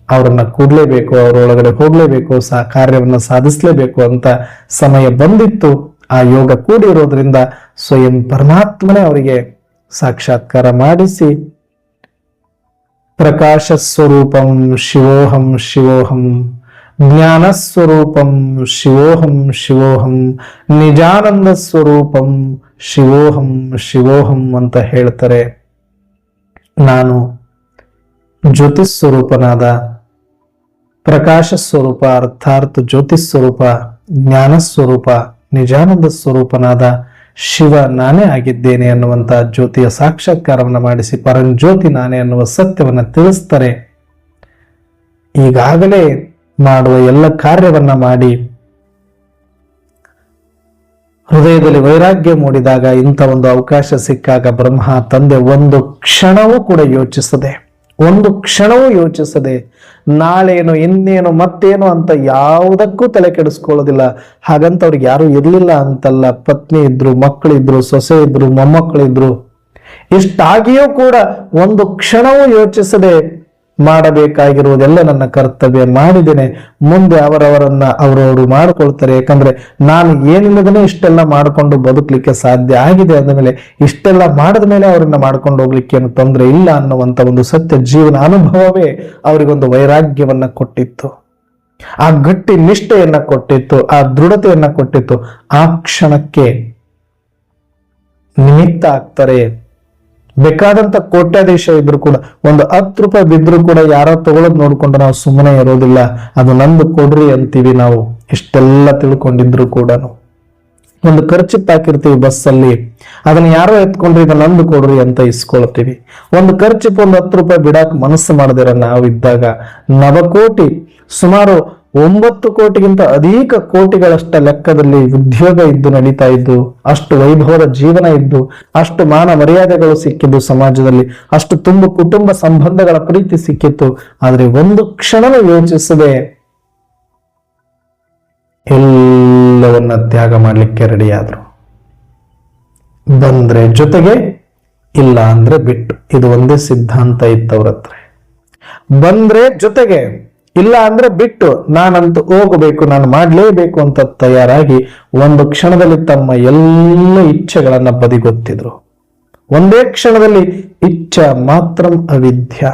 [SPEAKER 2] ಅವರನ್ನ ಕೂಡ್ಲೇಬೇಕು, ಅವರೊಳಗಡೆ ಹೋಗ್ಲೇಬೇಕು, ಕಾರ್ಯವನ್ನ ಸಾಧಿಸ್ಲೇಬೇಕು ಅಂತ ಸಮಯ ಬಂದಿತ್ತು. ಆ ಯೋಗ ಕೂಡಿರೋದ್ರಿಂದ ಸ್ವಯಂ ಪರಮಾತ್ಮನೇ ಅವರಿಗೆ ಸಾಕ್ಷಾತ್ಕಾರ ಮಾಡಿಸಿ ಪ್ರಕಾಶ ಸ್ವರೂಪಂ ಶಿವೋಹಂ ಶಿವೋಹಂ, ಜ್ಞಾನ ಸ್ವರೂಪಂ ಶಿವೋಹಂ ಶಿವೋಹಂ, ನಿಜಾನಂದ ಸ್ವರೂಪಂ ಶಿವೋಹಂ ಶಿವೋಹಂ ಅಂತ ಹೇಳ್ತಾರೆ. ನಾನು ಜ್ಯೋತಿಷ್ ಸ್ವರೂಪನಾದ ಪ್ರಕಾಶ ಸ್ವರೂಪ ಅರ್ಥಾತ್ ಜ್ಯೋತಿಷ್ ಸ್ವರೂಪ, ಜ್ಞಾನ ಸ್ವರೂಪ, ನಿಜಾನಂದ ಸ್ವರೂಪನಾದ ಶಿವ ನಾನೇ ಆಗಿದ್ದೇನೆ ಅನ್ನುವಂತ ಜ್ಯೋತಿಯ ಸಾಕ್ಷಾತ್ಕಾರವನ್ನು ಮಾಡಿಸಿ ಪರಂಜ್ಯೋತಿ ನಾನೇ ಅನ್ನುವ ಸತ್ಯವನ್ನ ತಿಳಿಸ್ತಾರೆ. ಈಗಾಗಲೇ ಮಾಡುವ ಎಲ್ಲ ಕಾರ್ಯವನ್ನ ಮಾಡಿ ಹೃದಯದಲ್ಲಿ ವೈರಾಗ್ಯ ಮೂಡಿದಾಗ, ಇಂಥ ಒಂದು ಅವಕಾಶ ಸಿಕ್ಕಾಗ ಬ್ರಹ್ಮ ತಂದೆ ಒಂದು ಕ್ಷಣವೂ ಕೂಡ ಯೋಚಿಸದೆ ನಾಳೇನು ಇನ್ನೇನು ಮತ್ತೇನು ಅಂತ ಯಾವುದಕ್ಕೂ ತಲೆ ಕೆಡಿಸ್ಕೊಳ್ಳೋದಿಲ್ಲ. ಹಾಗಂತ ಅವ್ರಿಗೆ ಯಾರು ಇರ್ಲಿಲ್ಲ ಅಂತಲ್ಲ, ಪತ್ನಿ ಇದ್ರು, ಮಕ್ಕಳಿದ್ರು, ಸೊಸೆ ಇದ್ರು, ಮೊಮ್ಮಕ್ಕಳಿದ್ರು. ಇಷ್ಟಾಗಿಯೂ ಕೂಡ ಒಂದು ಕ್ಷಣವೂ ಯೋಚಿಸದೆ ಮಾಡಬೇಕಾಗಿರುವುದೆಲ್ಲ ನನ್ನ ಕರ್ತವ್ಯ ಮಾಡಿದ್ದೇನೆ, ಮುಂದೆ ಅವರವರು ಮಾಡಿಕೊಳ್ತಾರೆ. ಯಾಕಂದ್ರೆ ನಾನು ಏನಿಲ್ಲದೇ ಇಷ್ಟೆಲ್ಲ ಮಾಡಿಕೊಂಡು ಬದುಕಲಿಕ್ಕೆ ಸಾಧ್ಯ ಆಗಿದೆ ಅಂದಮೇಲೆ ಇಷ್ಟೆಲ್ಲ ಮಾಡಿದ ಮೇಲೆ ಅವರನ್ನ ಮಾಡ್ಕೊಂಡು ಹೋಗ್ಲಿಕ್ಕೆ ಏನು ತೊಂದರೆ ಇಲ್ಲ ಅನ್ನುವಂತ ಒಂದು ಸತ್ಯ ಜೀವನ ಅನುಭವವೇ ಅವರಿಗೊಂದು ವೈರಾಗ್ಯವನ್ನ ಕೊಟ್ಟಿತ್ತು, ಆ ಗಟ್ಟಿ ನಿಷ್ಠೆಯನ್ನ ಕೊಟ್ಟಿತ್ತು, ಆ ದೃಢತೆಯನ್ನ ಕೊಟ್ಟಿತ್ತು. ಆ ಕ್ಷಣಕ್ಕೆ ನಿಮಿತ್ತ ಆಗ್ತಾರೆ. ಬೇಕಾದಂತ ಕೋಟ್ಯಾಧೀಶ ಇದ್ರು ಕೂಡ ಒಂದು 10 ರೂಪಾಯಿ ಬಿದ್ರು ಕೂಡ ಯಾರೋ ತಗೊಳೋದ್ ನೋಡ್ಕೊಂಡು ನಾವು ಸುಮ್ಮನೆ ಇರೋದಿಲ್ಲ. ಅದು ನಂದು ಕೊಡ್ರಿ ಅಂತೀವಿ ನಾವು. ಇಷ್ಟೆಲ್ಲ ತಿಳ್ಕೊಂಡಿದ್ರು ಕೂಡ ಒಂದು ಖರ್ಚಿಪ್ ಹಾಕಿರ್ತೀವಿ ಬಸ್ಸಲ್ಲಿ, ಅದನ್ನ ಯಾರೋ ಎತ್ಕೊಂಡ್ರಿ ಇದು ನಂದು ಕೊಡ್ರಿ ಅಂತ ಇಸ್ಕೊಳ್ತೀವಿ. ಒಂದು ಖರ್ಚಿಪ್ ಒಂದು 10 ರೂಪಾಯಿ ಬಿಡಾಕ್ ಮನಸ್ಸು ಮಾಡದಿರ ನಾವಿದ್ದಾಗ ನವಕೋಟಿ, ಸುಮಾರು 9 ಕೋಟಿಗಿಂತ ಅಧಿಕ ಕೋಟಿಗಳಷ್ಟ ಲೆಕ್ಕದಲ್ಲಿ ಉದ್ಯೋಗ ಇದ್ದು ನಡೀತಾ ಇದ್ದು, ಅಷ್ಟು ವೈಭವದ ಜೀವನ ಇದ್ದು, ಅಷ್ಟು ಮಾನ ಮರ್ಯಾದೆಗಳು ಸಿಕ್ಕಿದ್ದು ಸಮಾಜದಲ್ಲಿ, ಅಷ್ಟು ತುಂಬ ಕುಟುಂಬ ಸಂಬಂಧಗಳ ಪ್ರೀತಿ ಸಿಕ್ಕಿತ್ತು. ಆದ್ರೆ ಒಂದು ಕ್ಷಣವೂ ಯೋಚಿಸದೆ ಎಲ್ಲವನ್ನ ತ್ಯಾಗ ಮಾಡಲಿಕ್ಕೆ ರೆಡಿಯಾದ್ರು. ಬಂದ್ರೆ ಜೊತೆಗೆ, ಇಲ್ಲ ಅಂದ್ರೆ ಬಿಟ್ಟು. ಇದು ಒಂದೇ ಸಿದ್ಧಾಂತ ಇತ್ತವ್ರ ಹತ್ರ. ಬಂದ್ರೆ ಜೊತೆಗೆ, ಇಲ್ಲ ಅಂದ್ರೆ ಬಿಟ್ಟು. ನಾನಂತೂ ಹೋಗಬೇಕು, ನಾನು ಮಾಡ್ಲೇಬೇಕು ಅಂತ ತಯಾರಾಗಿ ಒಂದು ಕ್ಷಣದಲ್ಲಿ ತಮ್ಮ ಎಲ್ಲ ಇಚ್ಛೆಗಳನ್ನ ಬದಿಗೊತ್ತಿದ್ರು. ಒಂದೇ ಕ್ಷಣದಲ್ಲಿ ಇಚ್ಛಾ ಮಾತ್ರ ಅವಿದ್ಯ.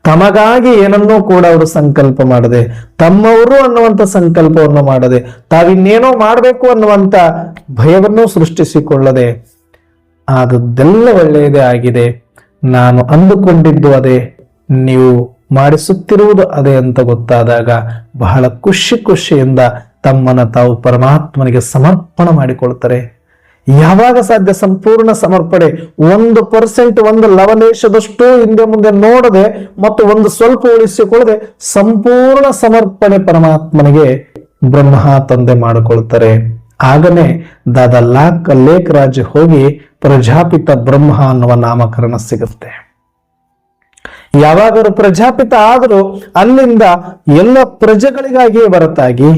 [SPEAKER 2] ತಮಗಾಗಿ ಏನನ್ನೂ ಕೂಡ ಅವರು ಸಂಕಲ್ಪ ಮಾಡದೆ, ತಮ್ಮವರು ಅನ್ನುವಂಥ ಸಂಕಲ್ಪವನ್ನು ಮಾಡದೆ, ತಾವಿನ್ನೇನೋ ಮಾಡಬೇಕು ಅನ್ನುವಂಥ ಭಯವನ್ನು ಸೃಷ್ಟಿಸಿಕೊಳ್ಳದೆ, ಆದದ್ದೆಲ್ಲ ಒಳ್ಳೆಯದೇ ಆಗಿದೆ, ನಾನು ಅಂದುಕೊಂಡಿದ್ದು ಅದೇ, ನೀವು ಮಾಡಿಸುತ್ತಿರುವುದು ಅದೇ ಅಂತ ಗೊತ್ತಾದಾಗ ಬಹಳ ಖುಷಿಯಿಂದ ತಮ್ಮನ್ನ ತಾವು ಪರಮಾತ್ಮನಿಗೆ ಸಮರ್ಪಣೆ ಮಾಡಿಕೊಳ್ತಾರೆ. ಯಾವಾಗ ಸಾಧ್ಯ ಸಂಪೂರ್ಣ ಸಮರ್ಪಣೆ? 1%, ಒಂದು ಲವಲೇಶದಷ್ಟು ಹಿಂದೆ ಮುಂದೆ ನೋಡದೆ ಮತ್ತು ಒಂದು ಸ್ವಲ್ಪ ಉಳಿಸಿಕೊಳ್ಳದೆ ಸಂಪೂರ್ಣ ಸಮರ್ಪಣೆ ಪರಮಾತ್ಮನಿಗೆ ಬ್ರಹ್ಮ ತಂದೆ ಮಾಡಿಕೊಳ್ತಾರೆ. ಆಗನೇ ದಾದಾ ಲೇಖರಾಜ್ ಹೋಗಿ ಪ್ರಜಾಪಿತ ಬ್ರಹ್ಮ ಅನ್ನುವ ನಾಮಕರಣ ಸಿಗುತ್ತೆ. ಯಾವಾಗರೂ ಪ್ರಜಾಪಿತ ಆದರೂ ಅಲ್ಲಿಂದ ಎಲ್ಲ ಪ್ರಜೆಗಳಿಗಾಗಿ ಹೊರತಾಗಿ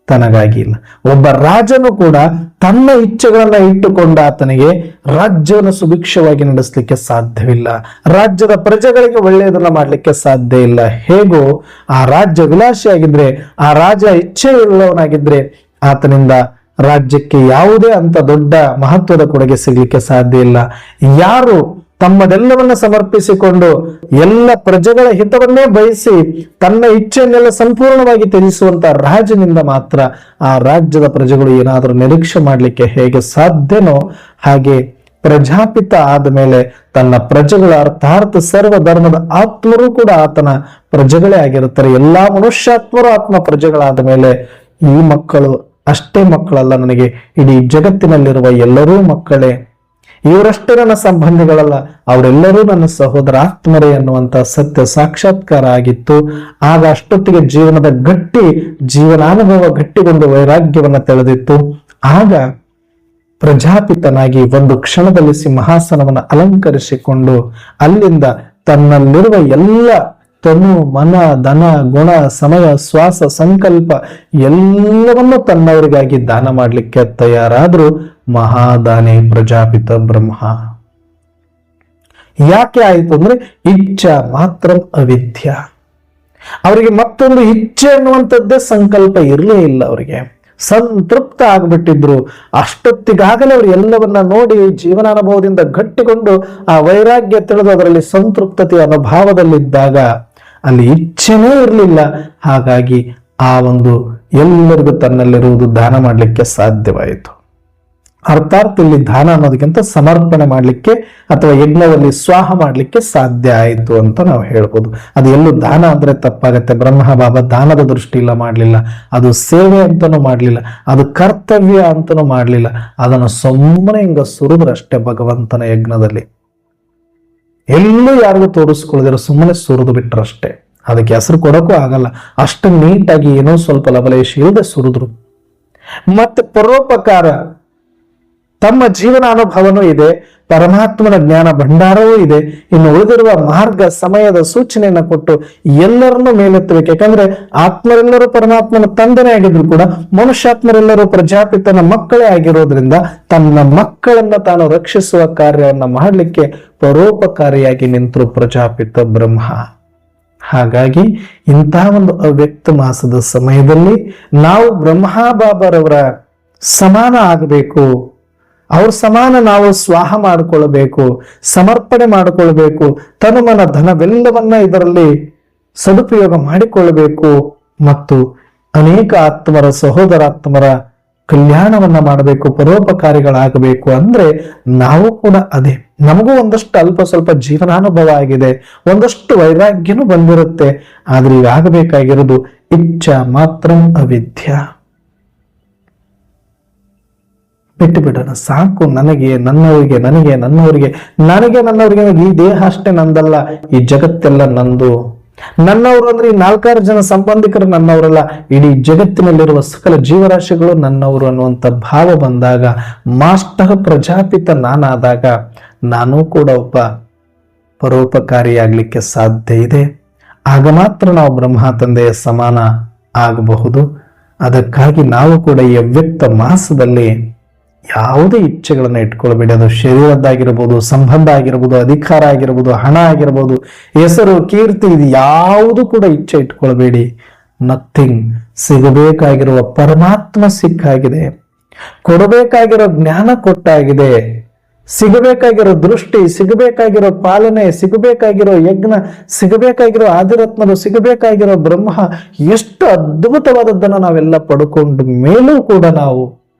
[SPEAKER 2] ತನಗಾಗಿ ಇಲ್ಲ. ಒಬ್ಬ ರಾಜನು ಕೂಡ ತನ್ನ ಇಚ್ಛೆಗಳನ್ನ ಇಟ್ಟುಕೊಂಡ ಆತನಿಗೆ ರಾಜ್ಯವನ್ನು ಸುಭಿಕ್ಷವಾಗಿ ನಡೆಸಲಿಕ್ಕೆ ಸಾಧ್ಯವಿಲ್ಲ. ರಾಜ್ಯದ ಪ್ರಜೆಗಳಿಗೆ ಒಳ್ಳೆಯದನ್ನ ಮಾಡಲಿಕ್ಕೆ ಸಾಧ್ಯ ಇಲ್ಲ. ಹೇಗೋ ಆ ರಾಜ್ಯ ವಿಲಾಸಿಯಾಗಿದ್ರೆ, ಆ ರಾಜ ಇಚ್ಛೆ ಉಳ್ಳವನಾಗಿದ್ರೆ ಆತನಿಂದ ರಾಜ್ಯಕ್ಕೆ ಯಾವುದೇ ಅಂತ ದೊಡ್ಡ ಮಹತ್ವದ ಕೊಡುಗೆ ಸಿಗಲಿಕ್ಕೆ ಸಾಧ್ಯ ಇಲ್ಲ. ಯಾರು ತಮ್ಮದೆಲ್ಲವನ್ನ ಸಮರ್ಪಿಸಿಕೊಂಡು ಎಲ್ಲ ಪ್ರಜೆಗಳ ಹಿತವನ್ನೇ ಬಯಸಿ ತನ್ನ ಇಚ್ಛೆಯನ್ನೆಲ್ಲ ಸಂಪೂರ್ಣವಾಗಿ ತ್ಯಜಿಸುವಂತ ರಾಜನಿಂದ ಮಾತ್ರ ಆ ರಾಜ್ಯದ ಪ್ರಜೆಗಳು ಏನಾದರೂ ನಿರೀಕ್ಷೆ ಮಾಡಲಿಕ್ಕೆ ಹೇಗೆ ಸಾಧ್ಯನೋ ಹಾಗೆ ಪ್ರಜಾಪಿತ ಆದ ಮೇಲೆ ತನ್ನ ಪ್ರಜೆಗಳ ಅರ್ಥಾರ್ಥ ಸರ್ವ ಧರ್ಮದ ಆತ್ಮರು ಕೂಡ ಆತನ ಪ್ರಜೆಗಳೇ ಆಗಿರುತ್ತಾರೆ. ಎಲ್ಲಾ ಮನುಷ್ಯಾತ್ಮರು ಆತ್ಮ ಪ್ರಜೆಗಳಾದ ಮೇಲೆ ಈ ಮಕ್ಕಳು ಅಷ್ಟೇ ಮಕ್ಕಳಲ್ಲ, ನನಗೆ ಇಡೀ ಜಗತ್ತಿನಲ್ಲಿರುವ ಎಲ್ಲರೂ ಮಕ್ಕಳೇ. ಇವರಷ್ಟೇ ನನ್ನ ಸಂಬಂಧಿಗಳಲ್ಲ, ಅವರೆಲ್ಲರೂ ನನ್ನ ಸಹೋದರ ಆತ್ಮರೇ ಅನ್ನುವಂತ ಸತ್ಯ ಸಾಕ್ಷಾತ್ಕಾರ ಆಗಿತ್ತು. ಆಗ ಅಷ್ಟೊತ್ತಿಗೆ ಜೀವನದ ಜೀವನಾನುಭವ ಗಟ್ಟಿಗೊಂಡು ವೈರಾಗ್ಯವನ್ನ ತೆಳೆದಿತ್ತು. ಆಗ ಪ್ರಜಾಪಿತನಾಗಿ ಒಂದು ಕ್ಷಣದಲ್ಲಿ ಸಿಂಹಾಸನವನ್ನು ಅಲಂಕರಿಸಿಕೊಂಡು ಅಲ್ಲಿಂದ ತನ್ನಲ್ಲಿರುವ ಎಲ್ಲ ತನು ಮನ ಧನ ಗುಣ ಸಮಯ ಶ್ವಾಸ ಸಂಕಲ್ಪ ಎಲ್ಲವನ್ನೂ ತನ್ನವರಿಗಾಗಿ ದಾನ ಮಾಡಲಿಕ್ಕೆ ತಯಾರಾದ್ರು ಮಹಾದಾನಿ ಪ್ರಜಾಪಿತ ಬ್ರಹ್ಮ. ಯಾಕೆ ಆಯಿತು ಅಂದ್ರೆ ಇಚ್ಛಾ ಮಾತ್ರ ಅವಿದ್ಯ. ಅವರಿಗೆ ಮತ್ತೊಂದು ಇಚ್ಛೆ ಅನ್ನುವಂಥದ್ದೇ ಸಂಕಲ್ಪ ಇರಲೇ ಇಲ್ಲ. ಅವರಿಗೆ ಸಂತೃಪ್ತ ಆಗ್ಬಿಟ್ಟಿದ್ರು. ಅಷ್ಟೊತ್ತಿಗಾಗಲೇ ಅವರು ಎಲ್ಲವನ್ನ ನೋಡಿ ಜೀವನಾನುಭವದಿಂದ ಗಟ್ಟಿಕೊಂಡು ಆ ವೈರಾಗ್ಯ ತಿಳಿದು ಅದರಲ್ಲಿ ಸಂತೃಪ್ತತೆ ಅನ್ನೋ ಭಾವದಲ್ಲಿದ್ದಾಗ ಅಲ್ಲಿ ಇಚ್ಛೆನೇ ಇರಲಿಲ್ಲ. ಹಾಗಾಗಿ ಆ ಒಂದು ಎಲ್ಲರಿಗೂ ತನ್ನಲ್ಲಿರುವುದು ದಾನ ಮಾಡಲಿಕ್ಕೆ ಸಾಧ್ಯವಾಯಿತು. ಅರ್ಥಾತ್ ಇಲ್ಲಿ ದಾನ ಅನ್ನೋದಕ್ಕಿಂತ ಸಮರ್ಪಣೆ ಮಾಡಲಿಕ್ಕೆ ಅಥವಾ ಯಜ್ಞದಲ್ಲಿ ಸ್ವಾಹ ಮಾಡಲಿಕ್ಕೆ ಸಾಧ್ಯ ಆಯಿತು ಅಂತ ನಾವು ಹೇಳ್ಬೋದು. ಅದು ಎಲ್ಲೂ ದಾನ ಅಂದ್ರೆ ತಪ್ಪಾಗತ್ತೆ. ಬ್ರಹ್ಮ ಬಾಬಾ ದಾನದ ದೃಷ್ಟಿಯಿಂದ ಮಾಡಲಿಲ್ಲ, ಅದು ಸೇವೆ ಅಂತನೂ ಮಾಡಲಿಲ್ಲ, ಅದು ಕರ್ತವ್ಯ ಅಂತನೂ ಮಾಡಲಿಲ್ಲ. ಅದನ್ನು ಸುಮ್ಮನೆ ಹಿಂಗ ಸುರಿದ್ರಷ್ಟೇ ಭಗವಂತನ ಯಜ್ಞದಲ್ಲಿ. ಎಲ್ಲೂ ಯಾರಿಗೂ ತೋರಿಸ್ಕೊಳ್ಳದಿರೋ ಸುಮ್ಮನೆ ಸುರಿದು ಬಿಟ್ರಷ್ಟೇ. ಅದಕ್ಕೆ ಹೆಸರು ಕೊಡಕ್ಕೂ ಆಗಲ್ಲ. ಅಷ್ಟು ನೀಟಾಗಿ ಏನೋ ಸ್ವಲ್ಪ ಲವಲೇಶ ಇಲ್ಲದೆ ಸುರಿದ್ರು. ಮತ್ತೆ ಪರೋಪಕಾರ, ತಮ್ಮ ಜೀವನ ಅನುಭವನೂ ಇದೆ, ಪರಮಾತ್ಮನ ಜ್ಞಾನ ಭಂಡಾರವೂ ಇದೆ. ಇನ್ನು ಉಳಿದಿರುವ ಮಾರ್ಗ ಸಮಯದ ಸೂಚನೆಯನ್ನ ಕೊಟ್ಟು ಎಲ್ಲರನ್ನೂ ಮೇಲೆತ್ತಬೇಕು. ಯಾಕಂದ್ರೆ ಆತ್ಮರೆಲ್ಲರೂ ಪರಮಾತ್ಮನ ತಂದೆನೇ ಆಗಿದ್ರು ಕೂಡ ಮನುಷ್ಯಾತ್ಮರೆಲ್ಲರೂ ಪ್ರಜಾಪಿತನ ಮಕ್ಕಳೇ ಆಗಿರೋದ್ರಿಂದ ತನ್ನ ಮಕ್ಕಳನ್ನ ತಾನು ರಕ್ಷಿಸುವ ಕಾರ್ಯವನ್ನ ಮಾಡಲಿಕ್ಕೆ ಪರೋಪಕಾರಿಯಾಗಿ ನಿಂತರು ಪ್ರಜಾಪಿತ ಬ್ರಹ್ಮ. ಹಾಗಾಗಿ ಇಂತಹ ಒಂದು ಅವ್ಯಕ್ತ ಮಾಸದ ಸಮಯದಲ್ಲಿ ನಾವು ಬ್ರಹ್ಮ ಬಾಬಾರವರ ಸಮಾನ ಆಗಬೇಕು. ಅವ್ರ ಸಮಾನ ನಾವು ಸ್ವಾಹ ಮಾಡಿಕೊಳ್ಳಬೇಕು, ಸಮರ್ಪಣೆ ಮಾಡಿಕೊಳ್ಬೇಕು, ತನುಮನ ಧನವೆಲ್ಲವನ್ನ ಇದರಲ್ಲಿ ಸದುಪಯೋಗ ಮಾಡಿಕೊಳ್ಳಬೇಕು ಮತ್ತು ಅನೇಕ ಆತ್ಮರ ಸಹೋದರಾತ್ಮರ ಕಲ್ಯಾಣವನ್ನ ಮಾಡಬೇಕು, ಪರೋಪಕಾರಿಗಳಾಗಬೇಕು. ಅಂದ್ರೆ ನಾವು ಕೂಡ ಅದೇ, ನಮಗೂ ಒಂದಷ್ಟು ಅಲ್ಪ ಸ್ವಲ್ಪ ಜೀವನಾನುಭವ ಆಗಿದೆ, ಒಂದಷ್ಟು ವೈರಾಗ್ಯನೂ ಬಂದಿರುತ್ತೆ. ಆದ್ರೆ ಈಗ ಆಗಬೇಕಾಗಿರೋದು ಇಚ್ಛಾ ಮಾತ್ರ ಅವಿದ್ಯ. ಬಿಟ್ಟು ಬಿಡೋಣ ಸಾಕು. ನನಗೆ ನನ್ನವರಿಗೆ, ನನಗೆ ನನ್ನವರಿಗೆ, ನನಗೆ ನನ್ನವರಿಗೆ. ಈ ದೇಹ ಅಷ್ಟೇ ನಂದಲ್ಲ, ಈ ಜಗತ್ತೆಲ್ಲ ನಂದು. ನನ್ನವರು ಅಂದ್ರೆ ಈ 4-6 ಜನ ಸಂಬಂಧಿಕರು ನನ್ನವರಲ್ಲ, ಇಡೀ ಜಗತ್ತಿನಲ್ಲಿರುವ ಸಕಲ ಜೀವರಾಶಿಗಳು ನನ್ನವರು ಅನ್ನುವಂಥ ಭಾವ ಬಂದಾಗ, ಮಾಸ್ಟರ್ ಪ್ರಜಾಪಿತ ನಾನಾದಾಗ ನಾನು ಕೂಡ ಒಬ್ಬ ಪರೋಪಕಾರಿಯಾಗ್ಲಿಕ್ಕೆ ಸಾಧ್ಯ ಇದೆ. ಆಗ ಮಾತ್ರ ನಾವು ಬ್ರಹ್ಮ ತಂದೆಯ ಸಮಾನ ಆಗಬಹುದು. ಅದಕ್ಕಾಗಿ ನಾವು ಕೂಡ ಈ ಅವ್ಯಕ್ತ ಮಾಸದಲ್ಲಿ ಯಾವುದೇ ಇಚ್ಛೆಗಳನ್ನ ಇಟ್ಕೊಳ್ಬೇಡಿ. ಅದು ಶರೀರದ್ದಾಗಿರ್ಬೋದು, ಸಂಬಂಧ ಆಗಿರ್ಬೋದು, ಅಧಿಕಾರ ಆಗಿರ್ಬೋದು, ಹಣ ಆಗಿರ್ಬೋದು, ಹೆಸರು, ಕೀರ್ತಿ, ಇದು ಯಾವುದು ಕೂಡ ಇಚ್ಛೆ ಇಟ್ಕೊಳ್ಬೇಡಿ. ನಥಿಂಗ್. ಸಿಗಬೇಕಾಗಿರುವ ಪರಮಾತ್ಮ ಸಿಕ್ಕಾಗಿದೆ, ಕೊಡಬೇಕಾಗಿರೋ ಜ್ಞಾನ ಕೊಟ್ಟಾಗಿದೆ, ಸಿಗಬೇಕಾಗಿರೋ ದೃಷ್ಟಿ, ಸಿಗಬೇಕಾಗಿರೋ ಪಾಲನೆ, ಸಿಗಬೇಕಾಗಿರೋ ಯಜ್ಞ, ಸಿಗಬೇಕಾಗಿರೋ ಆದಿರತ್ನರು, ಸಿಗಬೇಕಾಗಿರೋ ಬ್ರಹ್ಮ, ಎಷ್ಟು ಅದ್ಭುತವಾದದ್ದನ್ನು ನಾವೆಲ್ಲ ಪಡ್ಕೊಂಡು ಮೇಲೂ ಕೂಡ ನಾವು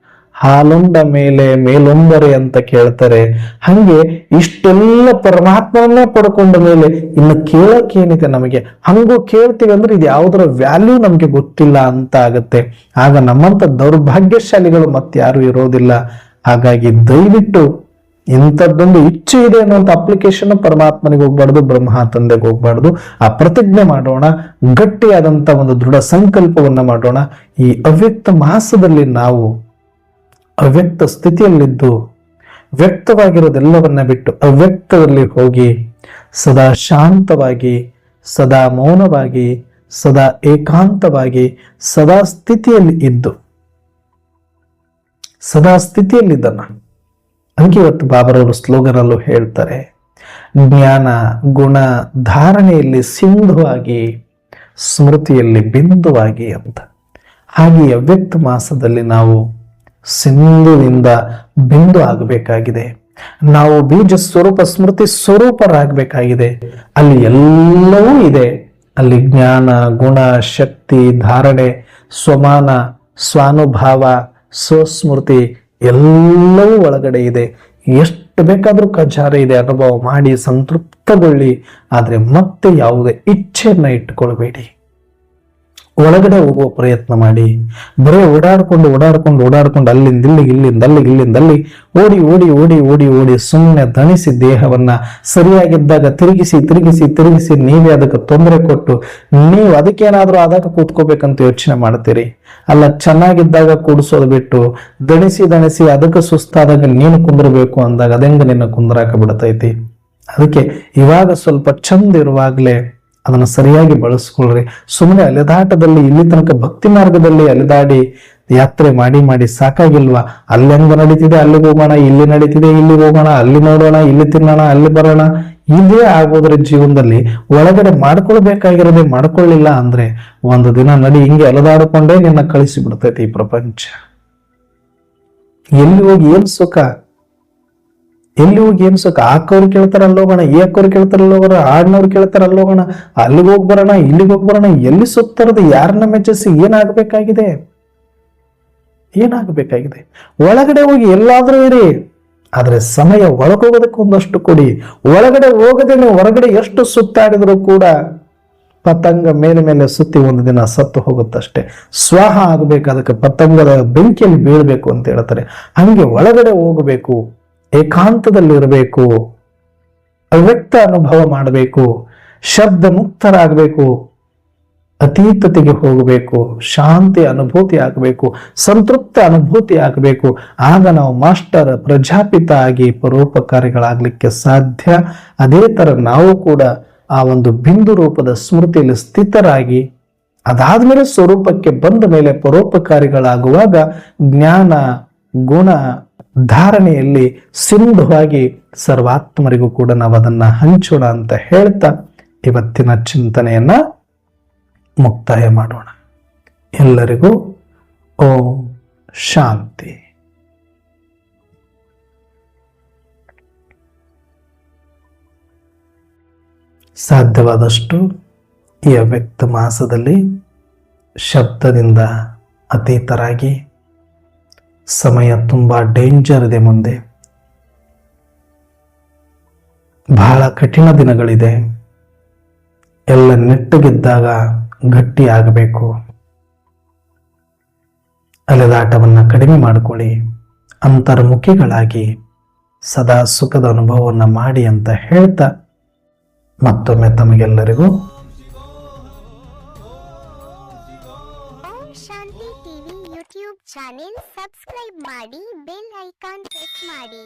[SPEAKER 2] ಹಾಲುಂಡ ಮೇಲೆ ಮೇಲೊಂಬರೆ ಅಂತ ಕೇಳ್ತಾರೆ. ಹಂಗೆ ಇಷ್ಟೆಲ್ಲ ಪರಮಾತ್ಮವನ್ನೇ ಪಡ್ಕೊಂಡ ಮೇಲೆ ಇನ್ನು ಕೇಳಕ್ಕೇನಿದೆ ನಮಗೆ? ಹಂಗೂ ಕೇಳ್ತೀವಿ ಅಂದ್ರೆ ಇದು ಯಾವುದರ ವ್ಯಾಲ್ಯೂ ನಮ್ಗೆ ಗೊತ್ತಿಲ್ಲ ಅಂತ ಆಗತ್ತೆ. ಆಗ ನಮ್ಮಂತ ದೌರ್ಭಾಗ್ಯಶಾಲಿಗಳು ಮತ್ತಾರು ಇರೋದಿಲ್ಲ. ಹಾಗಾಗಿ ದಯವಿಟ್ಟು ಇಂಥದ್ದೊಂದು ಇಚ್ಛೆ ಇದೆ ಅನ್ನುವಂಥ ಅಪ್ಲಿಕೇಶನ್ ಪರಮಾತ್ಮನಿಗೆ ಹೋಗ್ಬಾರ್ದು, ಬ್ರಹ್ಮ ತಂದೆಗೆ ಹೋಗ್ಬಾರ್ದು. ಆ ಪ್ರತಿಜ್ಞೆ ಮಾಡೋಣ, ಗಟ್ಟಿಯಾದಂತ ಒಂದು ದೃಢ ಸಂಕಲ್ಪವನ್ನ ಮಾಡೋಣ. ಈ ಅವ್ಯಕ್ತ ಮಾಸದಲ್ಲಿ ನಾವು ಅವ್ಯಕ್ತ ಸ್ಥಿತಿಯಲ್ಲಿದ್ದು ವ್ಯಕ್ತವಾಗಿರೋದೆಲ್ಲವನ್ನ ಬಿಟ್ಟು ಅವ್ಯಕ್ತದಲ್ಲಿ ಹೋಗಿ ಸದಾ ಶಾಂತವಾಗಿ, ಸದಾ ಮೌನವಾಗಿ, ಸದಾ ಏಕಾಂತವಾಗಿ, ಸದಾ ಸ್ಥಿತಿಯಲ್ಲಿ ಇದ್ದು, ಸದಾ ಸ್ಥಿತಿಯಲ್ಲಿದ್ದನ್ನ ಅದಕ್ಕೆ ಇವತ್ತು ಬಾಬರವರು ಸ್ಲೋಗನ್ ಅಲ್ಲೂ ಹೇಳ್ತಾರೆ, ಜ್ಞಾನ ಗುಣ ಧಾರಣೆಯಲ್ಲಿ ಸಿಂಧುವಾಗಿ, ಸ್ಮೃತಿಯಲ್ಲಿ ಬಿಂದುವಾಗಿ ಅಂತ. ಹಾಗೆ ಅವ್ಯಕ್ತ ಮಾಸದಲ್ಲಿ ನಾವು ಸಿಂಧುವಿಂದ ಬಿಂದು ಆಗಬೇಕಾಗಿದೆ. ನಾವು ಬೀಜ ಸ್ವರೂಪ ಸ್ಮೃತಿ ಸ್ವರೂಪರಾಗಬೇಕಾಗಿದೆ. ಅಲ್ಲಿ ಎಲ್ಲವೂ ಇದೆ. ಅಲ್ಲಿ ಜ್ಞಾನ ಗುಣ ಶಕ್ತಿ ಧಾರಣೆ ಸ್ವಮಾನ ಸ್ವಾನುಭಾವ ಸ್ವಸ್ಮೃತಿ ಎಲ್ಲವೂ ಒಳಗಡೆ ಇದೆ. ಎಷ್ಟು ಬೇಕಾದ್ರೂ ಖಜಾರೆ ಇದೆ, ಅನುಭವ ಮಾಡಿ ಸಂತೃಪ್ತಗೊಳ್ಳಿ. ಆದ್ರೆ ಮತ್ತೆ ಯಾವುದೇ ಇಚ್ಛೆಯನ್ನ ಇಟ್ಟುಕೊಳ್ಬೇಡಿ. ಒಳಗಡೆ ಹೋಗುವ ಪ್ರಯತ್ನ ಮಾಡಿ. ಬರೀ ಓಡಾಡ್ಕೊಂಡು ಅಲ್ಲಿಂದ ಇಲ್ಲಿಗೆ ಓಡಿ ಓಡಿ ಓಡಿ ಓಡಿ ಓಡಿ ಸುಮ್ಮನೆ ದಣಿಸಿ ದೇಹವನ್ನ ಸರಿಯಾಗಿದ್ದಾಗ ತಿರುಗಿಸಿ ನೀವೇ ಅದಕ್ಕೆ ತೊಂದರೆ ಕೊಟ್ಟು ನೀವು ಅದಕ್ಕೇನಾದ್ರೂ ಆದಾಗ ಕೂತ್ಕೋಬೇಕಂತ ಯೋಚನೆ ಮಾಡ್ತೀರಿ. ಅಲ್ಲ, ಚೆನ್ನಾಗಿದ್ದಾಗ ಕೂಡಿಸೋದು ಬಿಟ್ಟು ದಣಿಸಿ ಅದಕ್ಕೆ ಸುಸ್ತಾದಾಗ ನೀನು ಕುಂದ್ರಬೇಕು ಅಂದಾಗ ಅದೆಂಗ ನಿನ್ನ ಕುಂದ್ರಾಕ ಬಿಡತೈತಿ. ಅದಕ್ಕೆ ಇವಾಗ ಸ್ವಲ್ಪ ಚಂದ ಇರುವಾಗ್ಲೇ ಅದನ್ನು ಸರಿಯಾಗಿ ಬಳಸ್ಕೊಳ್ರಿ. ಸುಮ್ಮನೆ ಅಲೆದಾಟದಲ್ಲಿ ಇಲ್ಲಿ ತನಕ ಭಕ್ತಿ ಮಾರ್ಗದಲ್ಲಿ ಅಲೆದಾಡಿ ಯಾತ್ರೆ ಮಾಡಿ ಸಾಕಾಗಿಲ್ವಾ? ಅಲ್ಲೆಂಗ ನಡೀತಿದೆ ಅಲ್ಲಿಗೆ ಹೋಗೋಣ, ಇಲ್ಲಿ ನಡೀತಿದೆ ಇಲ್ಲಿಗೆ ಹೋಗೋಣ, ಅಲ್ಲಿ ನೋಡೋಣ, ಇಲ್ಲಿ ತಿನ್ನೋಣ, ಅಲ್ಲಿ ಬರೋಣ, ಇದೇ ಆಗೋದ್ರ ಜೀವನದಲ್ಲಿ ಒಳಗಡೆ ಮಾಡ್ಕೊಳ್ಬೇಕಾಗಿರೋದೇ ಮಾಡ್ಕೊಳ್ಳಿಲ್ಲ ಅಂದ್ರೆ ಒಂದು ದಿನ ನಡಿ ಹಿಂಗೆ ಅಲೆದಾಡಿಕೊಂಡೇ ನಿನ್ನ ಕಳಿಸಿ ಬಿಡ್ತೈತಿ ಈ ಪ್ರಪಂಚ. ಎಲ್ಲಿ ಹೋಗಿ ಏನ್ ಸುಖ? ಆಕವ್ರು ಕೇಳ್ತಾರ ಅಲ್ಲೋಗೋಣ, ಈ ಅಕ್ಕವ್ರು ಕೇಳ್ತಾರ ಅಲ್ಲೋಗೋಣ, ಆಡ್ನವ್ರು ಕೇಳ್ತಾರ ಅಲ್ಲೋಗೋಣ, ಅಲ್ಲಿಗೆ ಹೋಗಿ ಬರೋಣ, ಇಲ್ಲಿಗೆ ಹೋಗಿ ಬರೋಣ. ಎಲ್ಲಿ ಸುತ್ತರದ ಯಾರನ್ನ ಮೆಚ್ಚಿಸಿ ಏನಾಗಬೇಕಾಗಿದೆ? ಒಳಗಡೆ ಹೋಗಿ ಎಲ್ಲಾದ್ರೂ ಇರಿ, ಆದ್ರೆ ಸಮಯ ಒಳಗೋಗೋದಕ್ಕೆ ಒಂದಷ್ಟು ಕೊಡಿ. ಒಳಗಡೆ ಹೋಗದೆ ನೀವು ಹೊರಗಡೆ ಎಷ್ಟು ಸುತ್ತಾಡಿದ್ರು ಕೂಡ ಪತಂಗ ಮೇಲೆ ಸುತ್ತಿ ಒಂದು ದಿನ ಸತ್ತು ಹೋಗುತ್ತಷ್ಟೇ. ಸ್ವಾಹ ಆಗಬೇಕು, ಅದಕ್ಕೆ ಪತಂಗದ ಬೆಂಕಿಯಲ್ಲಿ ಬೀಳ್ಬೇಕು ಅಂತ ಹೇಳ್ತಾರೆ. ಹಂಗೆ ಒಳಗಡೆ ಹೋಗಬೇಕು, ಏಕಾಂತದಲ್ಲಿರಬೇಕು, ಅವ್ಯಕ್ತ ಅನುಭವ ಮಾಡಬೇಕು, ಶಬ್ದ ಮುಕ್ತರಾಗಬೇಕು, ಅತೀತತೆಗೆ ಹೋಗಬೇಕು, ಶಾಂತಿ ಅನುಭೂತಿ ಆಗಬೇಕು, ಸಂತೃಪ್ತ ಅನುಭೂತಿ ಆಗಬೇಕು. ಆಗ ನಾವು ಮಾಸ್ಟರ್ ಪ್ರಜಾಪಿತ ಆಗಿ ಪರೋಪಕಾರಿಗಳಾಗ್ಲಿಕ್ಕೆ ಸಾಧ್ಯ. ಅದೇ ತರ ನಾವು ಕೂಡ ಆ ಒಂದು ಬಿಂದು ರೂಪದ ಸ್ಮೃತಿಯಲ್ಲಿ ಸ್ಥಿತರಾಗಿ ಅದಾದ್ಮೇಲೆ ಸ್ವರೂಪಕ್ಕೆ ಬಂದ ಮೇಲೆ ಪರೋಪಕಾರಿಗಳಾಗುವಾಗ ಜ್ಞಾನ ಗುಣ ಧಾರಣೆಯಲ್ಲಿ ಸಿಂಧುವಾಗಿ ಸರ್ವಾತ್ಮರಿಗೂ ಕೂಡ ನಾವು ಅದನ್ನ ಹಂಚೋಣ ಅಂತ ಹೇಳ್ತಾ ಇವತ್ತಿನ ಚಿಂತನೆಯನ್ನ ಮುಕ್ತಾಯ ಮಾಡೋಣ. ಎಲ್ಲರಿಗೂ ಓಂ ಶಾಂತಿ. ಸಾಧ್ಯವಾದಷ್ಟು ಈ ಅವ್ಯಕ್ತ ಮಾಸದಲ್ಲಿ ಶಬ್ದದಿಂದ ಅತೀತರಾಗಿ, ಸಮಯ ತುಂಬಾ ಡೇಂಜರ್ ಇದೆ, ಮುಂದೆ ಬಹಳ ಕಠಿಣ ದಿನಗಳಿದೆ. ಎಲ್ಲ ನೆಟ್ಟಗಿದ್ದಾಗ ಗಟ್ಟಿ ಆಗಬೇಕು. ಅಲೆದಾಟವನ್ನ ಕಡಿಮೆ ಮಾಡಿಕೊಳ್ಳಿ. ಅಂತರ್ಮುಖಿಗಳಾಗಿ ಸದಾ ಸುಖದ ಅನುಭವವನ್ನ ಮಾಡಿ ಅಂತ ಹೇಳ್ತಾ ಮತ್ತೊಮ್ಮೆ ತಮಗೆಲ್ಲರಿಗೂ
[SPEAKER 1] ಓಂ ಶಾಂತಿ ಟಿವಿ ಯೂಟ್ಯೂಬ್ ಚಾನೆಲ್ ಸಬ್ಸ್ಕ್ರೈಬ್ ಮಾಡಿ, ಬೆಲ್ ಐಕಾನ್ ಪ್ರೆಸ್ ಮಾಡಿ.